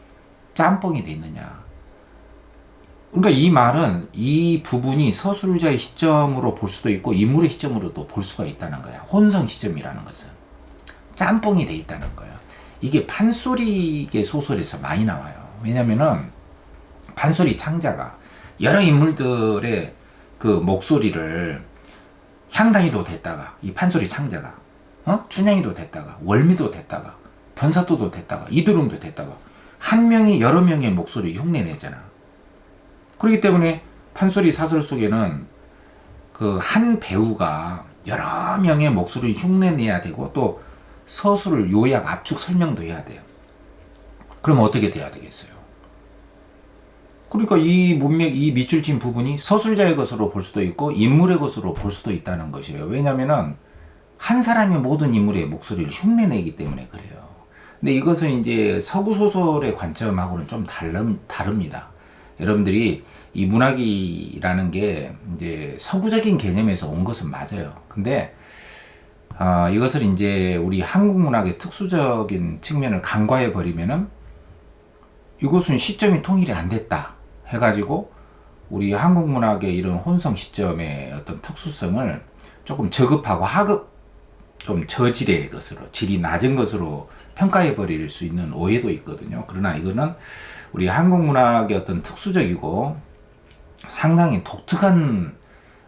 짬뽕이 돼 있느냐. 그러니까 이 말은 이 부분이 서술자의 시점으로 볼 수도 있고 인물의 시점으로도 볼 수가 있다는 거야. 혼성 시점이라는 것은 짬뽕이 돼 있다는 거야. 이게 판소리계 소설에서 많이 나와요. 왜냐면은 판소리 창자가 여러 인물들의 그 목소리를 향단이도 됐다가 이 판소리 창자가 춘향이도 됐다가 월미도 됐다가 변사또도 됐다가 이두룡도 됐다가 한 명이 여러 명의 목소리 흉내내잖아. 그렇기 때문에 판소리 사설 속에는 그 한 배우가 여러 명의 목소리를 흉내내야 되고 또 서술을 요약 압축 설명도 해야 돼요. 그럼 어떻게 돼야 되겠어요? 그러니까 이 밑줄 친 부분이 서술자의 것으로 볼 수도 있고 인물의 것으로 볼 수도 있다는 것이에요. 왜냐면은 한 사람이 모든 인물의 목소리를 흉내내기 때문에 그래요. 근데 이것은 이제 서구 소설의 관점하고는 좀 다릅니다. 여러분들이 이 문학이라는 게 이제 서구적인 개념에서 온 것은 맞아요. 근데 이것을 이제 우리 한국 문학의 특수적인 측면을 간과해 버리면은 이것은 시점이 통일이 안 됐다 해가지고 우리 한국 문학의 이런 혼성 시점의 어떤 특수성을 조금 저급하고 좀 저질의 것으로 질이 낮은 것으로 평가해 버릴 수 있는 오해도 있거든요. 그러나 이거는 우리 한국 문학의 어떤 특수적이고 상당히 독특한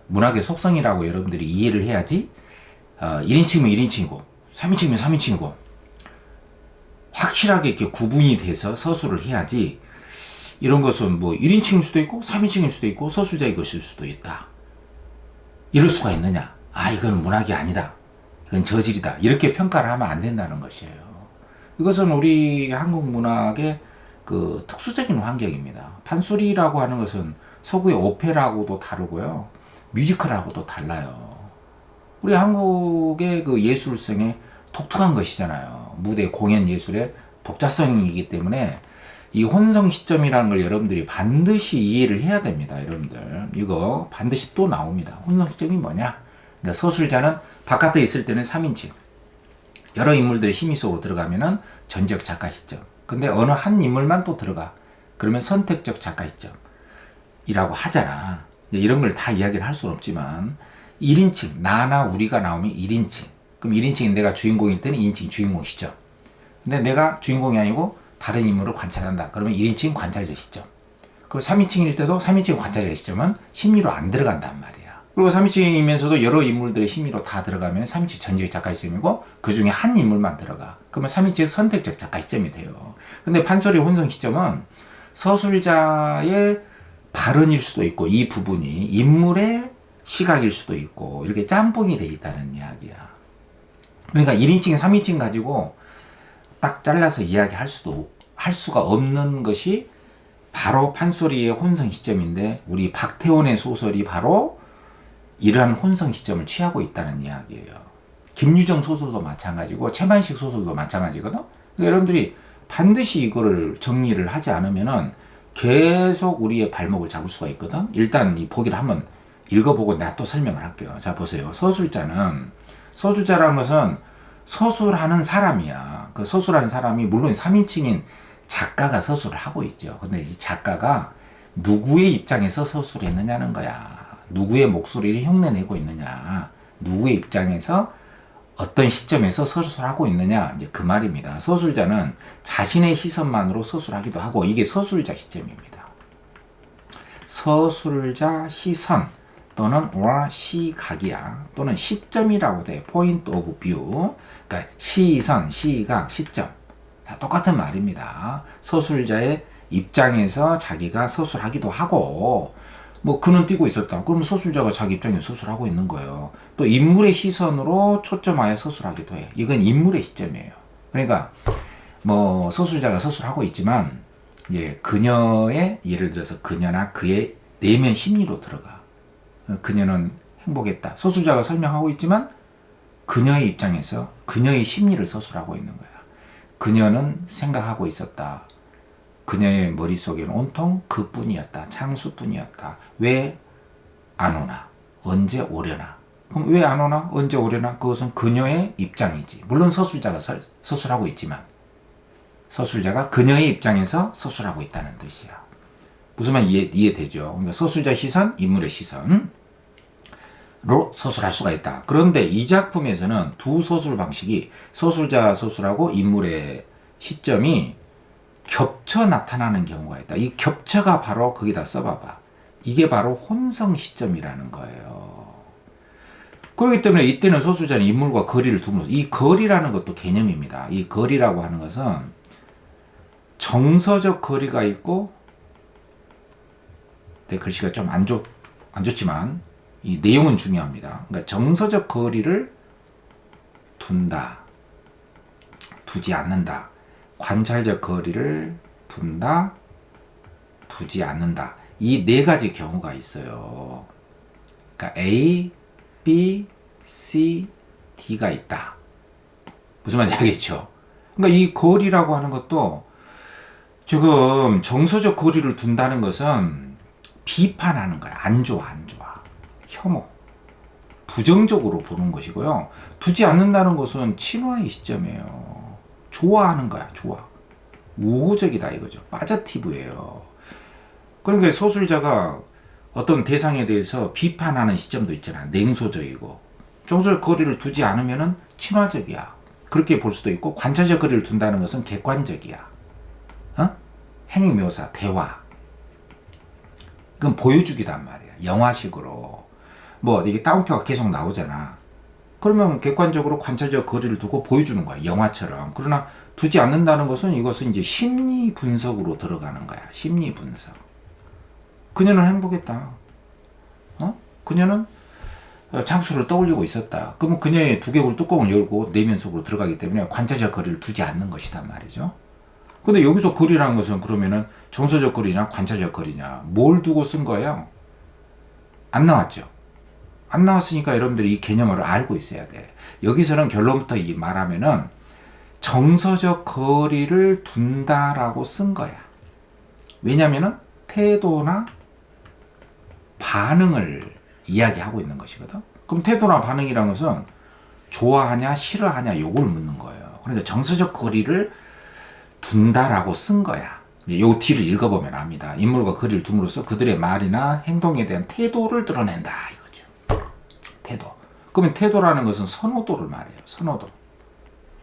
문학의 속성이라고 여러분들이 이해를 해야지 1인칭이면 1인칭이고 3인칭이면 3인칭이고 확실하게 이렇게 구분이 돼서 서술을 해야지 이런 것은 뭐 1인칭일 수도 있고 3인칭일 수도 있고 서술자의 것일 수도 있다. 이럴 수가 있느냐? 아, 이건 문학이 아니다. 이건 저질이다. 이렇게 평가를 하면 안 된다는 것이에요. 이것은 우리 한국 문학의 그 특수적인 환경입니다. 판소리라고 하는 것은 서구의 오페라하고도 다르고요. 뮤지컬하고도 달라요. 우리 한국의 그 예술성의 독특한 것이잖아요. 무대 공연 예술의 독자성이기 때문에 이 혼성 시점이라는 걸 여러분들이 반드시 이해를 해야 됩니다. 여러분들 이거 반드시 또 나옵니다. 혼성 시점이 뭐냐? 그러니까 서술자는 바깥에 있을 때는 3인칭, 여러 인물들의 심의 속으로 들어가면은 전적 작가 시점. 근데 어느 한 인물만 또 들어가. 그러면 선택적 작가 시점이라고 하잖아. 이런 걸 다 이야기를 할 수는 없지만 1인칭, 나나 우리가 나오면 1인칭. 그럼 1인칭인 내가 주인공일 때는 2인칭 주인공 시점. 근데 내가 주인공이 아니고 다른 인물을 관찰한다. 그러면 1인칭 관찰자 시점. 그리고 3인칭일 때도 3인칭 관찰자 시점은 심리로 안 들어간단 말이야. 그리고 3인칭이면서도 여러 인물들의 심리로 다 들어가면 3인칭 전적 작가 시점이고 그 중에 한 인물만 들어가. 그러면 3인칭 선택적 작가 시점이 돼요. 근데 판소리 혼성 시점은 서술자의 발언일 수도 있고 이 부분이 인물의 시각일 수도 있고 이렇게 짬뽕이 돼 있다는 이야기야. 그러니까 1인칭, 3인칭 가지고 딱 잘라서 이야기할 수가 없는 것이 바로 판소리의 혼성 시점인데 우리 박태원의 소설이 바로 이러한 혼성 시점을 취하고 있다는 이야기예요. 김유정 소설도 마찬가지고 최만식 소설도 마찬가지거든. 그러니까 여러분들이 반드시 이거를 정리를 하지 않으면은 계속 우리의 발목을 잡을 수가 있거든. 일단 이 보기를 한번 읽어보고 내가 또 설명을 할게요. 자, 보세요. 서술자라는 것은 서술하는 사람이야. 그 서술하는 사람이 물론 3인칭인 작가가 서술을 하고 있죠. 근데 이 작가가 누구의 입장에서 서술했느냐는 거야. 누구의 목소리를 흉내내고 있느냐. 누구의 입장에서 어떤 시점에서 서술하고 있느냐. 이제 그 말입니다. 서술자는 자신의 시선만으로 서술하기도 하고 이게 서술자 시점입니다. 서술자 시선 또는 시각이야. 또는 시점이라고 돼. 포인트 오브 뷰. 그러니까 시선, 시각, 시점. 다 똑같은 말입니다. 서술자의 입장에서 자기가 서술하기도 하고 뭐 그는 뛰고 있었다. 그럼 서술자가 자기 입장에서 서술하고 있는 거예요. 또 인물의 시선으로 초점하여 서술하기도 해. 이건 인물의 시점이에요. 그러니까 뭐 서술자가 서술하고 있지만 이제 그녀의 예를 들어서 그녀나 그의 내면 심리로 들어가. 그녀는 행복했다. 서술자가 설명하고 있지만 그녀의 입장에서 그녀의 심리를 서술하고 있는 거야. 그녀는 생각하고 있었다. 그녀의 머릿속에는 온통 그뿐이었다. 창수뿐이었다. 왜 안 오나? 언제 오려나? 그럼 왜 안 오나? 언제 오려나? 그것은 그녀의 입장이지. 물론 서술자가 서술하고 있지만 서술자가 그녀의 입장에서 서술하고 있다는 뜻이야. 무슨 말 이해되죠? 그러니까 서술자 시선, 인물의 시선로 서술할 수가 있다. 그런데 이 작품에서는 두 서술 방식이 서술자 서술하고 인물의 시점이 겹쳐 나타나는 경우가 있다. 이 겹쳐가 바로 거기다 써봐봐. 이게 바로 혼성 시점이라는 거예요. 그렇기 때문에 이때는 서술자는 인물과 거리를 두면서 이 거리라는 것도 개념입니다. 이 거리라고 하는 것은 정서적 거리가 있고 내 글씨가 좀 안 좋지만 이 내용은 중요합니다. 그러니까 정서적 거리를 둔다, 두지 않는다. 관찰적 거리를 둔다, 두지 않는다. 이 네 가지 경우가 있어요. 그러니까 A, B, C, D가 있다. 무슨 말인지 알겠죠? 그러니까 이 거리라고 하는 것도 지금 정서적 거리를 둔다는 것은 비판하는 거야. 안 좋아, 안 좋아. 혐오. 부정적으로 보는 것이고요. 두지 않는다는 것은 친화의 시점이에요. 좋아하는 거야, 좋아. 우호적이다 이거죠. 파저티브예요. 그러니까 서술자가 어떤 대상에 대해서 비판하는 시점도 있잖아. 냉소적이고. 정서적 거리를 두지 않으면은 친화적이야. 그렇게 볼 수도 있고, 관찰적 거리를 둔다는 것은 객관적이야. 행위 묘사, 대화. 그건 보여주기단 말이야. 영화식으로. 뭐 이게 따옴표가 계속 나오잖아. 그러면 객관적으로 관찰적 거리를 두고 보여주는 거야. 영화처럼. 그러나 두지 않는다는 것은 이것은 이제 심리 분석으로 들어가는 거야. 심리 분석. 그녀는 행복했다. 그녀는 장수를 떠올리고 있었다. 그러면 그녀의 두개골 뚜껑을 열고 내면 속으로 들어가기 때문에 관찰적 거리를 두지 않는 것이단 말이죠. 근데 여기서 거리라는 것은 그러면은 정서적 거리냐 관찰적 거리냐 뭘 두고 쓴 거예요? 안 나왔죠. 안 나왔으니까 여러분들이 이 개념을 알고 있어야 돼. 여기서는 결론부터 이 말하면은 정서적 거리를 둔다라고 쓴 거야. 왜냐면은 태도나 반응을 이야기하고 있는 것이거든. 그럼 태도나 반응이라는 것은 좋아하냐 싫어하냐 요걸 묻는 거예요. 그러니까 정서적 거리를 둔다라고 쓴 거야. 요 뒤를 읽어보면 압니다. 인물과 거리를 둠으로써 그들의 말이나 행동에 대한 태도를 드러낸다 이거죠. 태도. 그러면 태도라는 것은 선호도를 말해요.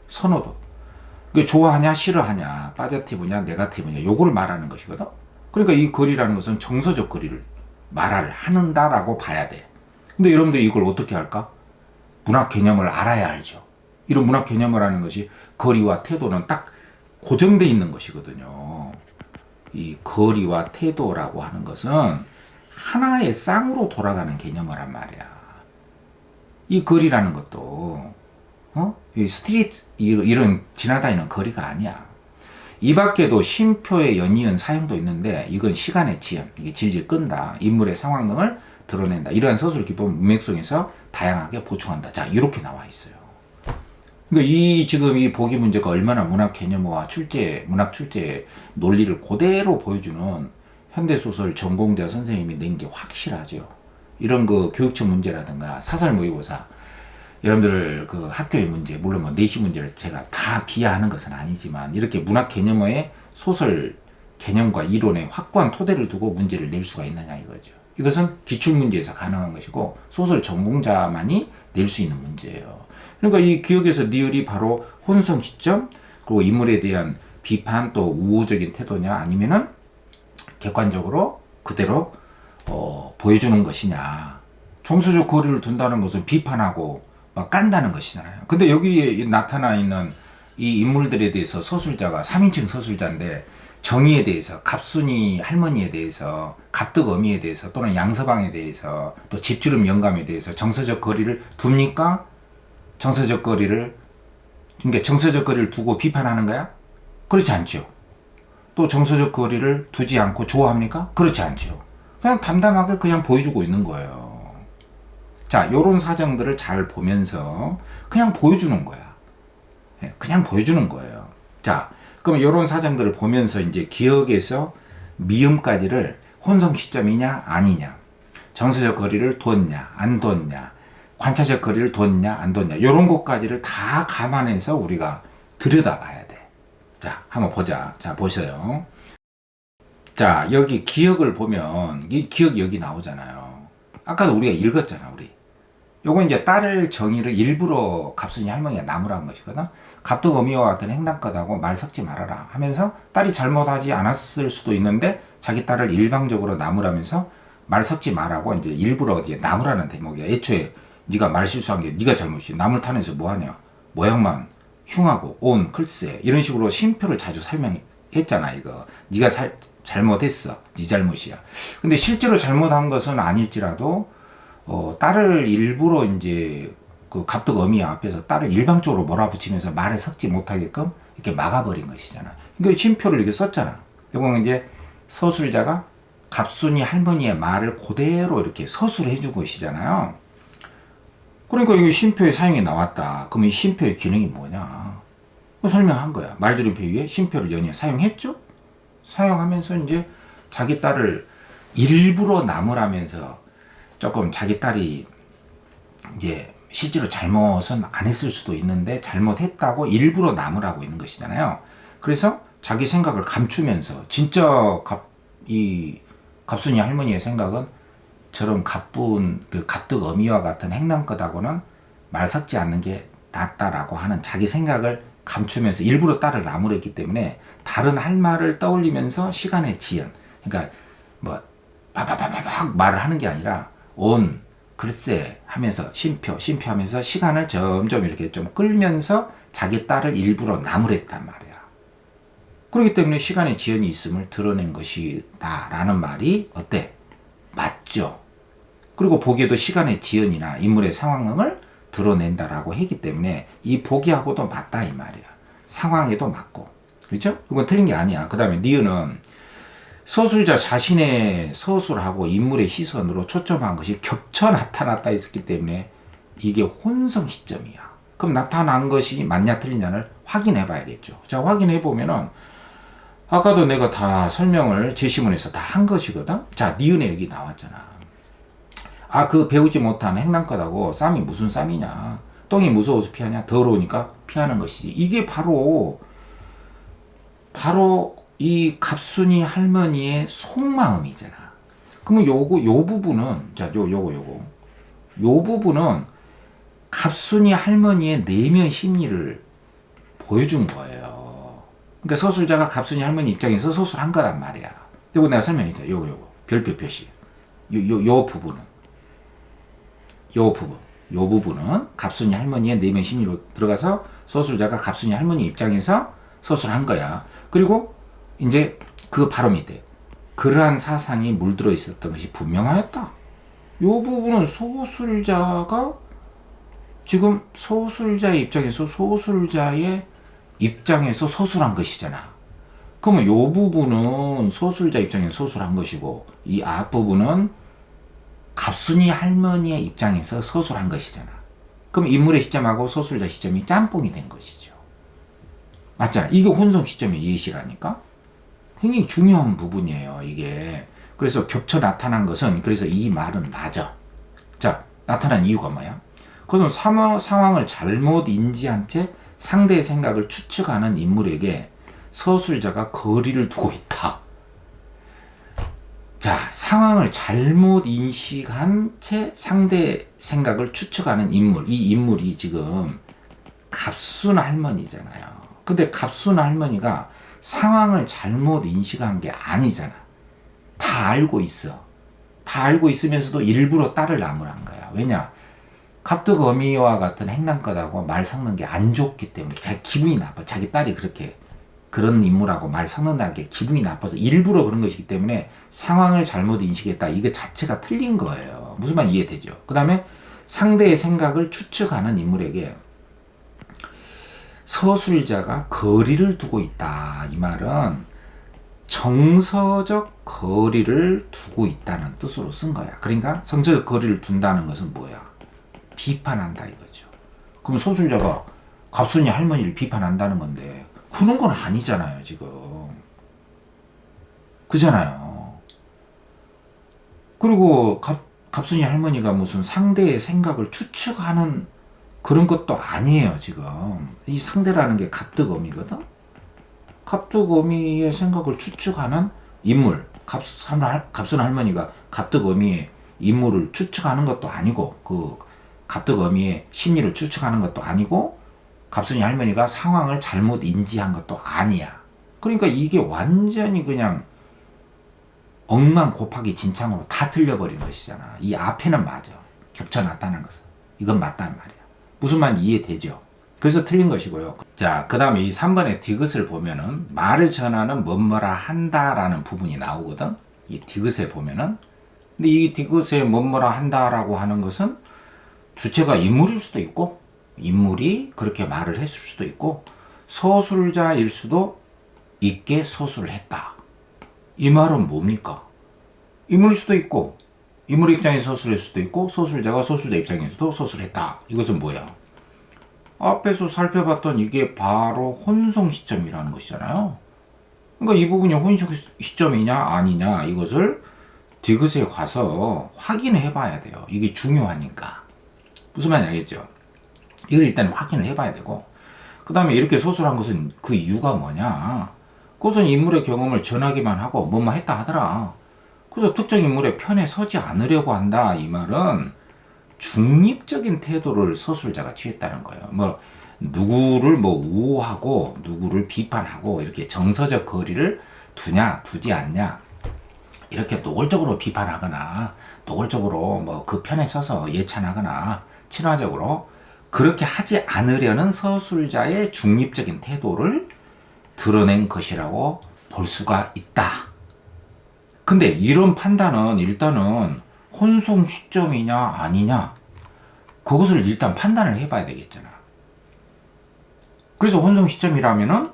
선호도. 그 좋아하냐 싫어하냐 파지티브냐 네거티브냐 요걸 말하는 것이거든. 그러니까 이 거리라는 것은 정서적 거리를 말을 한다라고 봐야 돼. 근데 여러분들이 이걸 어떻게 할까? 문학 개념을 알아야 알죠. 이런 문학 개념을 하는 것이 거리와 태도는 딱 고정되어 있는 것이거든요. 이 거리와 태도라고 하는 것은 하나의 쌍으로 돌아가는 개념이란 말이야. 이 거리라는 것도 이 스트리트 이런 지나다니는 거리가 아니야. 이 밖에도 쉼표의 연이은 사용도 있는데 이건 시간의 지연, 이게 질질 끈다. 인물의 상황 등을 드러낸다. 이러한 서술 기법 문맥 속에서 다양하게 보충한다. 자, 이렇게 나와 있어요. 그러니까 지금 이 보기 문제가 얼마나 문학 개념과 문학 출제 논리를 그대로 보여주는 현대소설 전공자 선생님이 낸 게 확실하죠. 이런 그 교육청 문제라든가 사설 모의고사, 여러분들 그 학교의 문제, 물론 뭐 내시 문제를 제가 다 비하하는 것은 아니지만 이렇게 문학 개념의 소설 개념과 이론의 확고한 토대를 두고 문제를 낼 수가 있느냐 이거죠. 이것은 기출문제에서 가능한 것이고 소설 전공자만이 낼 수 있는 문제예요. 그러니까 이 기억에서 리을이 바로 혼성 시점, 그리고 인물에 대한 비판 또 우호적인 태도냐 아니면은 객관적으로 그대로 보여주는 것이냐. 정서적 거리를 둔다는 것은 비판하고 막 깐다는 것이잖아요. 근데 여기에 나타나 있는 이 인물들에 대해서 서술자가 3인칭 서술자인데 정의에 대해서, 갑순이 할머니에 대해서, 갑득어미에 대해서 또는 양서방에 대해서 또 집주름 영감에 대해서 정서적 거리를 둡니까? 정서적 거리를 두고 비판하는 거야? 그렇지 않죠. 또 정서적 거리를 두지 않고 좋아합니까? 그렇지 않죠. 그냥 담담하게 그냥 보여주고 있는 거예요. 자, 요런 사정들을 잘 보면서 그냥 보여주는 거야. 그냥 보여주는 거예요. 자, 그럼 요런 사정들을 보면서 이제 기억에서 미음까지를 혼성 시점이냐 아니냐, 정서적 거리를 뒀냐 안 뒀냐, 관찰적 거리를 뒀냐 안 뒀냐, 요런 것까지를 다 감안해서 우리가 들여다봐야 돼. 자, 한번 보자. 자, 보세요. 자, 여기 기억을 보면 이 기억이 여기 나오잖아요. 아까도 우리가 읽었잖아. 요건 이제 딸을 정의를 일부러 갑순이 할머니가 나무라는 것이거든. 갑득어미와 같은 행당껏하고 말 섞지 말아라 하면서 딸이 잘못하지 않았을 수도 있는데 자기 딸을 일방적으로 나무라면서 말 섞지 말라고 이제 일부러 이제 나무라는 대목이야. 애초에 네가 말 실수한 게 네가 잘못이야. 나무를 타면서 뭐하냐. 모양만 흉하고 온 글쎄 이런 식으로 쉼표를 자주 설명했잖아. 이거 네가 잘못했어. 네 잘못이야. 근데 실제로 잘못한 것은 아닐지라도 딸을 일부러 이제 그 갑득어미 앞에서 딸을 일방적으로 몰아붙이면서 말을 섞지 못하게끔 이렇게 막아버린 것이잖아. 그러니까 쉼표를 이렇게 썼잖아. 이건 이제 서술자가 갑순이 할머니의 말을 그대로 이렇게 서술해 준 것이잖아요. 그러니까 이게 쉼표의 사용이 나왔다. 그럼 이 쉼표의 기능이 뭐냐? 설명한 거야. 말줄임표 위에 쉼표를 연이어 사용했죠? 사용하면서 이제 자기 딸을 일부러 나무라면서 조금 자기 딸이 이제 실제로 잘못은 안 했을 수도 있는데 잘못했다고 일부러 나무라고 있는 것이잖아요. 그래서 자기 생각을 감추면서 진짜 갑순이 할머니의 생각은 저런 그 갑득어미와 같은 행남껏하고는 말 섞지 않는 게 낫다라고 하는 자기 생각을 감추면서 일부러 딸을 나무라 했기 때문에 다른 할 말을 떠올리면서 시간의 지연, 그러니까 뭐 바바바바박 말을 하는 게 아니라 온, 글쎄 하면서 쉼표 하면서 시간을 점점 이렇게 좀 끌면서 자기 딸을 일부러 나무랬단 말이야. 그렇기 때문에 시간의 지연이 있음을 드러낸 것이다 라는 말이 어때? 맞죠? 그리고 보기에도 시간의 지연이나 인물의 상황을 드러낸다라고 했기 때문에 이 보기하고도 맞다 이 말이야. 상황에도 맞고. 그렇죠? 이건 틀린 게 아니야. 그 다음에 니은은 서술자 자신의 서술하고 인물의 시선으로 초점한 것이 겹쳐 나타났다 했기 때문에 이게 혼성 시점이야. 그럼 나타난 것이 맞냐 틀리냐를 확인해 봐야겠죠. 자, 확인해 보면은 아까도 내가 다 설명을 제시문에서 다 한 것이거든. 자, 니은에 여기 나왔잖아. 아, 그 배우지 못한 행랑껏하고 쌈이 무슨 쌈이냐. 똥이 무서워서 피하냐. 더러우니까 피하는 것이지. 이게 바로 이 갑순이 할머니의 속마음이잖아. 그러면 요 부분은, 자, 요 부분은 갑순이 할머니의 내면 심리를 보여준 거예요. 그러니까 서술자가 갑순이 할머니 입장에서 서술한 거란 말이야. 이거 내가 설명했죠. 요거. 별표 표시. 요 부분은 갑순이 할머니의 내면 심리로 들어가서 서술자가 갑순이 할머니 입장에서 서술한 거야. 그리고 이제 그 바로 밑에 그러한 사상이 물들어 있었던 것이 분명하였다. 요 부분은 소술자가 지금 소술자의 입장에서 서술한 것이잖아. 그러면 요 부분은 소술자 입장에서 서술한 것이고 이 앞부분은 갑순이 할머니의 입장에서 서술한 것이잖아. 그럼 인물의 시점하고 서술자 시점이 짬뽕이 된 것이죠. 맞잖아. 이게 혼성 시점의 예시라니까. 굉장히 중요한 부분이에요, 이게. 그래서 겹쳐 나타난 것은, 그래서 이 말은 맞아. 자, 나타난 이유가 뭐야? 그것은 상황을 잘못 인지한 채 상대의 생각을 추측하는 인물에게 서술자가 거리를 두고 있다. 자, 상황을 잘못 인식한 채 상대의 생각을 추측하는 인물. 이 인물이 지금 갑순 할머니잖아요. 근데 갑순 할머니가 상황을 잘못 인식한 게 아니잖아. 다 알고 있어. 다 알고 있으면서도 일부러 딸을 나무란 거야. 왜냐? 갑득어미와 같은 행랑껏하고 말 섞는 게 안 좋기 때문에 자기 기분이 나빠. 자기 딸이 그런 인물하고 말 섞는다는 게 기분이 나빠서 일부러 그런 것이기 때문에 상황을 잘못 인식했다. 이거 자체가 틀린 거예요. 무슨 말 이해되죠? 그 다음에 상대의 생각을 추측하는 인물에게 서술자가 거리를 두고 있다. 이 말은 정서적 거리를 두고 있다는 뜻으로 쓴 거야. 그러니까 정서적 거리를 둔다는 것은 뭐야? 비판한다 이거죠. 그럼 서술자가 갑순이 할머니를 비판한다는 건데 그런 건 아니잖아요, 지금. 그잖아요. 그리고 갑순이 할머니가 무슨 상대의 생각을 추측하는 그런 것도 아니에요, 지금. 이 상대라는 게 갑득어미거든? 갑득어미의 생각을 추측하는 인물. 갑순 할머니가 갑득어미의 인물을 추측하는 것도 아니고, 그 갑득어미의 심리를 추측하는 것도 아니고, 갑순이 할머니가 상황을 잘못 인지한 것도 아니야. 그러니까 이게 완전히 그냥 억만 곱하기 진창으로 다 틀려버린 것이잖아. 이 앞에는 맞아. 겹쳐 나타난 것은. 이건 맞단 말이야. 무슨 말인지 이해되죠? 그래서 틀린 것이고요. 자, 그 다음에 이 3번의 디귿을 보면은 말을 전하는 뭐뭐라 한다라는 부분이 나오거든. 이 디귿에 보면은. 근데 이 디귿에 뭐뭐라 한다라고 하는 것은 주체가 인물일 수도 있고, 인물이 그렇게 말을 했을 수도 있고, 서술자일 수도 있게 서술을 했다. 이 말은 뭡니까? 인물일 수도 있고, 인물 입장에서 서술할 수도 있고, 서술자가 서술자 입장에서도 서술했다. 이것은 뭐야? 앞에서 살펴봤던 이게 바로 혼성 시점이라는 것이잖아요. 그러니까 이 부분이 혼성 시점이냐 아니냐 이것을 디귿에 가서 확인해 봐야 돼요. 이게 중요하니까. 무슨 말인지 알겠죠? 이걸 일단 확인을 해봐야 되고, 그 다음에 이렇게 서술한 것은 그 이유가 뭐냐? 그것은 인물의 경험을 전하기만 하고 뭐뭐 했다 하더라. 그래서 특정 인물의 편에 서지 않으려고 한다. 이 말은 중립적인 태도를 서술자가 취했다는 거예요. 뭐 누구를 뭐 우호하고 누구를 비판하고 이렇게 정서적 거리를 두냐 두지 않냐 이렇게 노골적으로 비판하거나 노골적으로 뭐 그 편에 서서 예찬하거나 친화적으로 그렇게 하지 않으려는 서술자의 중립적인 태도를 드러낸 것이라고 볼 수가 있다. 근데 이런 판단은 일단은 혼송 시점이냐 아니냐 그것을 일단 판단을 해봐야 되겠잖아. 그래서 혼송 시점이라면은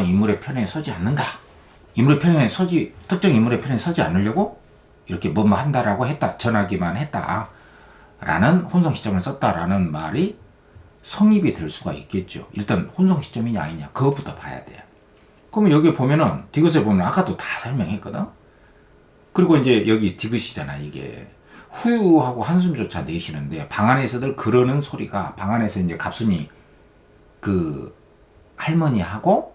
인물의 편에 서지 않는다. 특정 인물의 편에 서지 않으려고 이렇게 뭐뭐 한다라고 했다. 전하기만 했다. 라는 혼성 시점을 썼다라는 말이 성립이 될 수가 있겠죠. 일단 혼성 시점이냐 아니냐 그것부터 봐야 돼요. 그러면 여기 보면은 디귿에 보면 아까도 다 설명했거든. 그리고 이제 여기 디귿이잖아. 이게 후유하고 한숨조차 내쉬는데 방 안에서들 그러는 소리가 방 안에서 이제 갑순이 그 할머니하고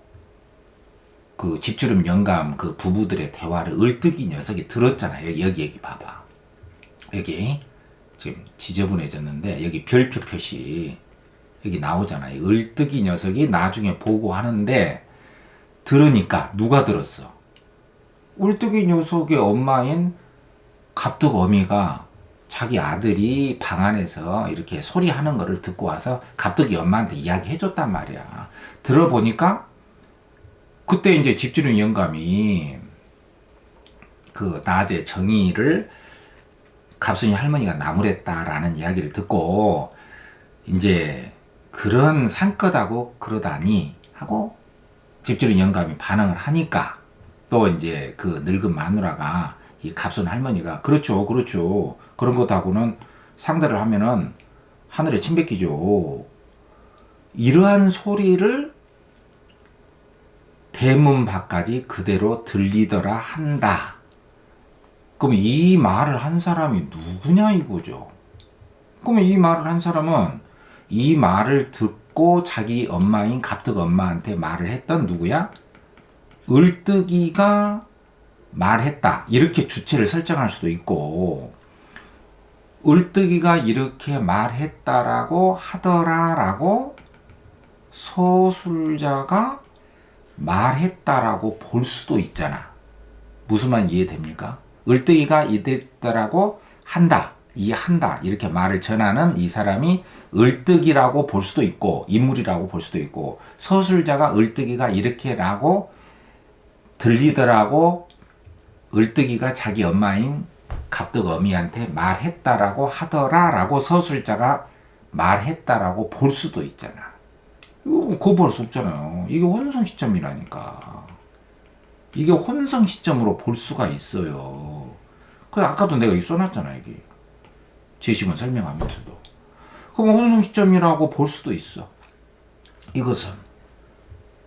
그 집주름 영감 그 부부들의 대화를 을뜨기 녀석이 들었잖아요. 여기 봐봐. 여기 지금 지저분해졌는데 여기 별표 표시 여기 나오잖아요. 을뜨기 녀석이 나중에 보고하는데 들으니까 누가 들었어? 을뜨기 녀석의 엄마인 갑득어미가 자기 아들이 방 안에서 이렇게 소리하는 거를 듣고 와서 갑득이 엄마한테 이야기해줬단 말이야. 들어보니까 그때 이제 집주인 영감이 그 낮에 정의를 갑순이 할머니가 나무랬다라는 이야기를 듣고 이제 그런 상껏하고 그러다니 하고 집주인 영감이 반응을 하니까 또 이제 그 늙은 마누라가 이 갑순 할머니가 그렇죠 그런 것하고는 상대를 하면은 하늘에 침 뱉기죠. 이러한 소리를 대문 밖까지 그대로 들리더라 한다. 그럼 이 말을 한 사람이 누구냐 이거죠. 그러면 이 말을 한 사람은 이 말을 듣고 자기 엄마인 갑득 엄마한테 말을 했던 누구야? 을뜨기가 말했다. 이렇게 주체를 설정할 수도 있고 을뜨기가 이렇게 말했다라고 하더라라고 서술자가 말했다라고 볼 수도 있잖아. 무슨 말 이해됩니까? 을뜨기가 이랬다라고 한다. 이렇게 말을 전하는 이 사람이 을뜨기라고 볼 수도 있고 인물이라고 볼 수도 있고 서술자가 을뜨기가 이렇게라고 들리더라고 을뜨기가 자기 엄마인 갑득어미한테 말했다라고 하더라라고 서술자가 말했다라고 볼 수도 있잖아. 이거 거부할 수 없잖아요. 이게 혼성 시점이라니까. 이게 혼성 시점으로 볼 수가 있어요. 그 아까도 내가 이 써놨잖아. 이게 제시문 설명하면서도. 그럼 혼성 시점이라고 볼 수도 있어. 이것은.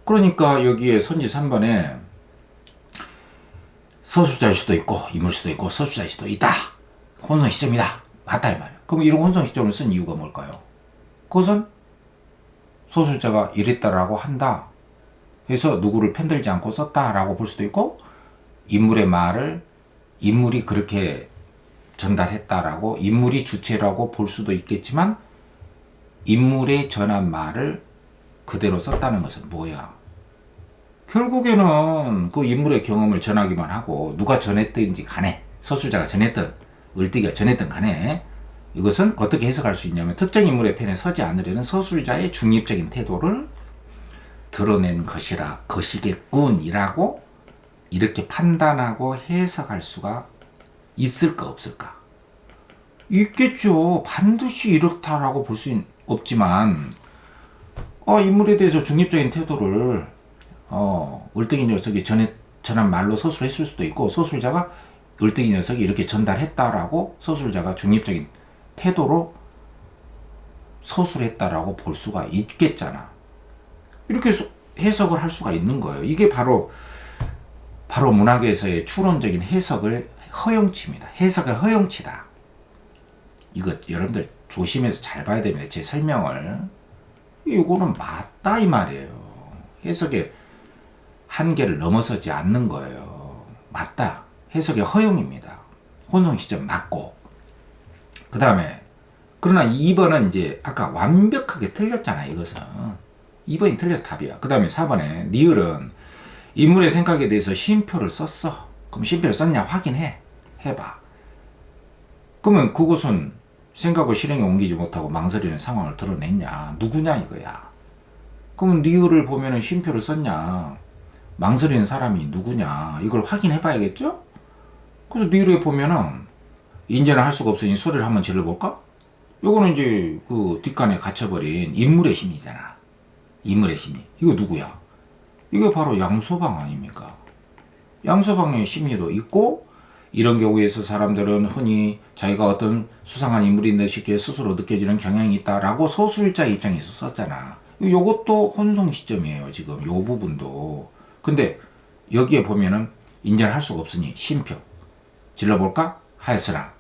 그러니까 여기에 선지 3번에 서술자일 수도 있고 인물 수도 있고 서술자일 수도 있다. 혼성 시점이다. 맞다 이 말이야. 그럼 이런 혼성 시점을 쓴 이유가 뭘까요? 그것은 서술자가 이랬다라고 한다. 해서 누구를 편들지 않고 썼다라고 볼 수도 있고 인물의 말을 인물이 그렇게 전달했다라고 인물이 주체라고 볼 수도 있겠지만 인물의 전한 말을 그대로 썼다는 것은 뭐야? 결국에는 그 인물의 경험을 전하기만 하고 누가 전했든지 간에 서술자가 전했든 을뜨기가 전했든 간에 이것은 어떻게 해석할 수 있냐면 특정 인물의 편에 서지 않으려는 서술자의 중립적인 태도를 드러낸 것이겠군이라고 이렇게 판단하고 해석할 수가 있을까 없을까? 있겠죠. 반드시 이렇다라고 볼 수 없지만 인물에 대해서 중립적인 태도를 을뜨기 녀석이 전한 말로 서술했을 수도 있고 서술자가 을뜨기 녀석이 이렇게 전달했다라고 서술자가 중립적인 태도로 서술했다라고 볼 수가 있겠잖아. 이렇게 해석을 할 수가 있는 거예요. 이게 바로 문학에서의 추론적인 해석의 허용치입니다. 해석의 허용치다. 이거 여러분들 조심해서 잘 봐야 됩니다. 제 설명을. 이거는 맞다 이 말이에요. 해석의 한계를 넘어서지 않는 거예요. 맞다. 해석의 허용입니다. 혼성 시점 맞고. 그 다음에 그러나 2번은 이제 아까 완벽하게 틀렸잖아요. 이것은 2번이 틀려서 답이야. 그 다음에 4번에 니을은 인물의 생각에 대해서 쉼표를 썼어. 그럼 쉼표를 썼냐 해봐. 그러면 그것은 생각을 실행에 옮기지 못하고 망설이는 상황을 드러냈냐 누구냐 이거야. 그러면 니을을 보면은 쉼표를 썼냐 망설이는 사람이 누구냐 이걸 확인해 봐야겠죠. 그래서 니을에 보면은 인제는 할 수가 없으니 소리를 한번 질러볼까? 요거는 이제 그 뒷간에 갇혀버린 인물의 심리잖아. 인물의 심리. 이거 누구야? 이게 바로 양소방 아닙니까? 양소방의 심리도 있고, 이런 경우에서 사람들은 흔히 자기가 어떤 수상한 인물인 듯이 스스로 느껴지는 경향이 있다라고 서술자 입장에서 썼잖아. 요것도 혼송 시점이에요, 지금. 요 부분도. 근데 여기에 보면은 인정할 수가 없으니 쉼표. 질러볼까? 하였으나.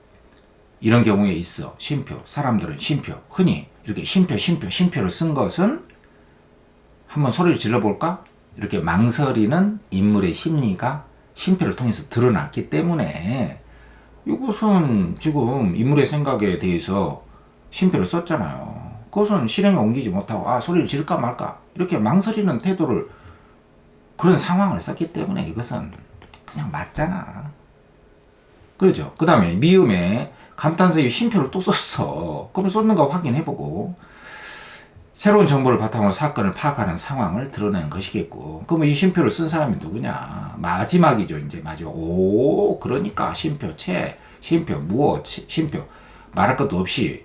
이런 경우에 있어. 쉼표. 사람들은 쉼표. 흔히 이렇게 쉼표를 쓴 것은 한번 소리를 질러볼까? 이렇게 망설이는 인물의 심리가 쉼표를 통해서 드러났기 때문에 이것은 지금 인물의 생각에 대해서 쉼표를 썼잖아요. 그것은 실행에 옮기지 못하고 소리를 지를까 말까 이렇게 망설이는 태도를 그런 상황을 썼기 때문에 이것은 그냥 맞잖아. 그렇죠. 그 다음에 미음에 감탄사의 쉼표를 또 썼어. 그럼 썼는 거 확인해보고 새로운 정보를 바탕으로 사건을 파악하는 상황을 드러낸 것이겠고, 그러면 이 쉼표를 쓴 사람이 누구냐? 마지막이죠. 이제 마지막. 그러니까 쉼표, 쉼표, 무엇, 쉼표. 말할 것도 없이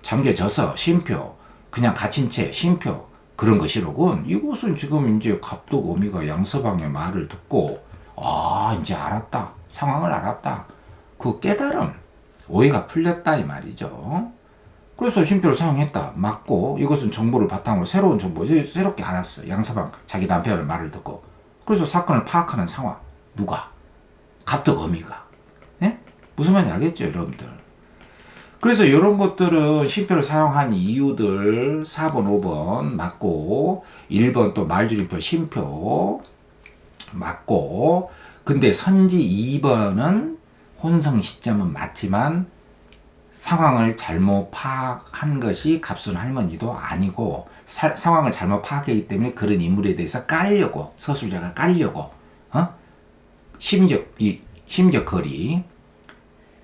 잠겨져서 쉼표, 그냥 갇힌 채 쉼표. 그런 것이로군. 이것은 지금 이제 갑독어미가 양서방의 말을 듣고 이제 알았다. 상황을 알았다. 그 깨달음, 오해가 풀렸다 이 말이죠. 그래서 쉼표를 사용했다. 맞고 이것은 정보를 바탕으로 새로운 정보, 새롭게 알았어. 양서방 자기 남편의 말을 듣고. 그래서 사건을 파악하는 상황. 누가? 갑독어미가. 네? 무슨 말인지 알겠죠, 여러분들? 그래서 이런 것들은 쉼표를 사용한 이유들 4번, 5번 맞고 1번 또 말줄임표 쉼표 맞고, 근데 선지 2번은 혼성 시점은 맞지만 상황을 잘못 파악한 것이 갑순 할머니도 아니고 상황을 잘못 파악했기 때문에 그런 인물에 대해서 깔려고 서술자가 깔려고 심적 거리,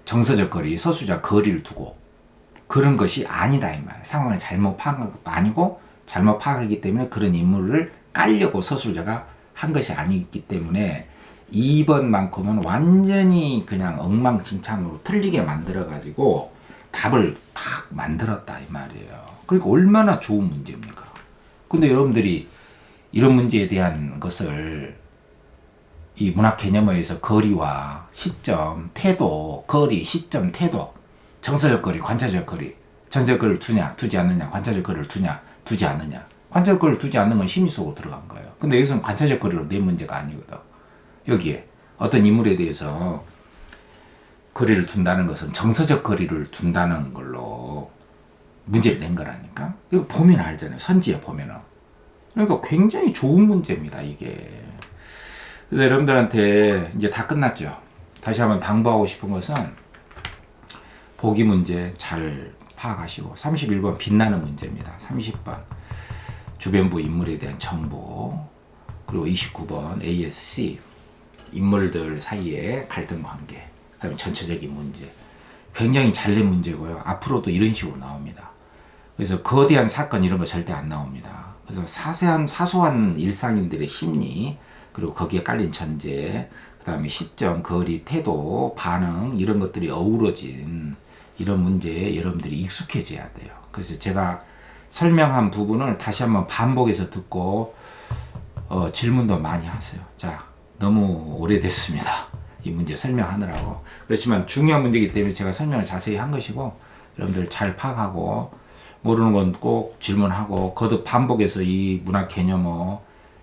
정서적 거리, 서술자 거리를 두고 그런 것이 아니다 이 말. 상황을 잘못 파악한 것도 아니고 잘못 파악하기 때문에 그런 인물을 깔려고 서술자가 한 것이 아니기 때문에 2번만큼은 완전히 그냥 엉망진창으로 틀리게 만들어가지고 답을 탁 만들었다 이 말이에요. 그러니까 얼마나 좋은 문제입니까? 근데 여러분들이 이런 문제에 대한 것을 이 문학 개념에서 거리와 시점, 태도, 거리, 시점, 태도, 정서적 거리, 관찰적 거리, 정서적 거리를 두냐, 두지 않느냐, 관찰적 거리를 두냐, 두지 않느냐. 관찰적 거리를 두지 않는 건 심리 속으로 들어간 거예요. 근데 여기서는 관찰적 거리로 낸 문제가 아니거든. 여기에 어떤 인물에 대해서 거리를 둔다는 것은 정서적 거리를 둔다는 걸로 문제를 낸 거라니까. 이거 보면 알잖아요. 선지에 보면은. 그러니까 굉장히 좋은 문제입니다, 이게. 그래서 여러분들한테 이제 다 끝났죠. 다시 한번 당부하고 싶은 것은 보기 문제 잘 파악하시고 31번 빛나는 문제입니다. 30번 주변부 인물에 대한 정보, 그리고 29번 ASC 인물들 사이의 갈등 관계, 그다음에 전체적인 문제. 굉장히 잘 낸 문제고요. 앞으로도 이런 식으로 나옵니다. 그래서 거대한 사건 이런 거 절대 안 나옵니다. 그래서 사소한 일상인들의 심리, 그리고 거기에 깔린 전제, 그다음에 시점, 거리, 태도, 반응 이런 것들이 어우러진 이런 문제에 여러분들이 익숙해져야 돼요. 그래서 제가 설명한 부분을 다시 한번 반복해서 듣고 질문도 많이 하세요. 자, 너무 오래됐습니다. 이 문제 설명하느라고. 그렇지만 중요한 문제이기 때문에 제가 설명을 자세히 한 것이고, 여러분들 잘 파악하고 모르는 건 꼭 질문하고 거듭 반복해서 이 문학 개념을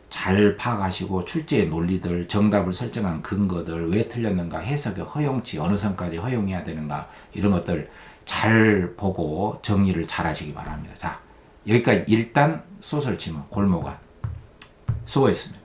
잘 파악하시고 출제의 논리들, 정답을 설정한 근거들, 왜 틀렸는가, 해석의 허용치, 어느 선까지 허용해야 되는가 이런 것들 잘 보고 정리를 잘 하시기 바랍니다. 자, 여기까지 일단 소설 지문 골모가 수고했습니다.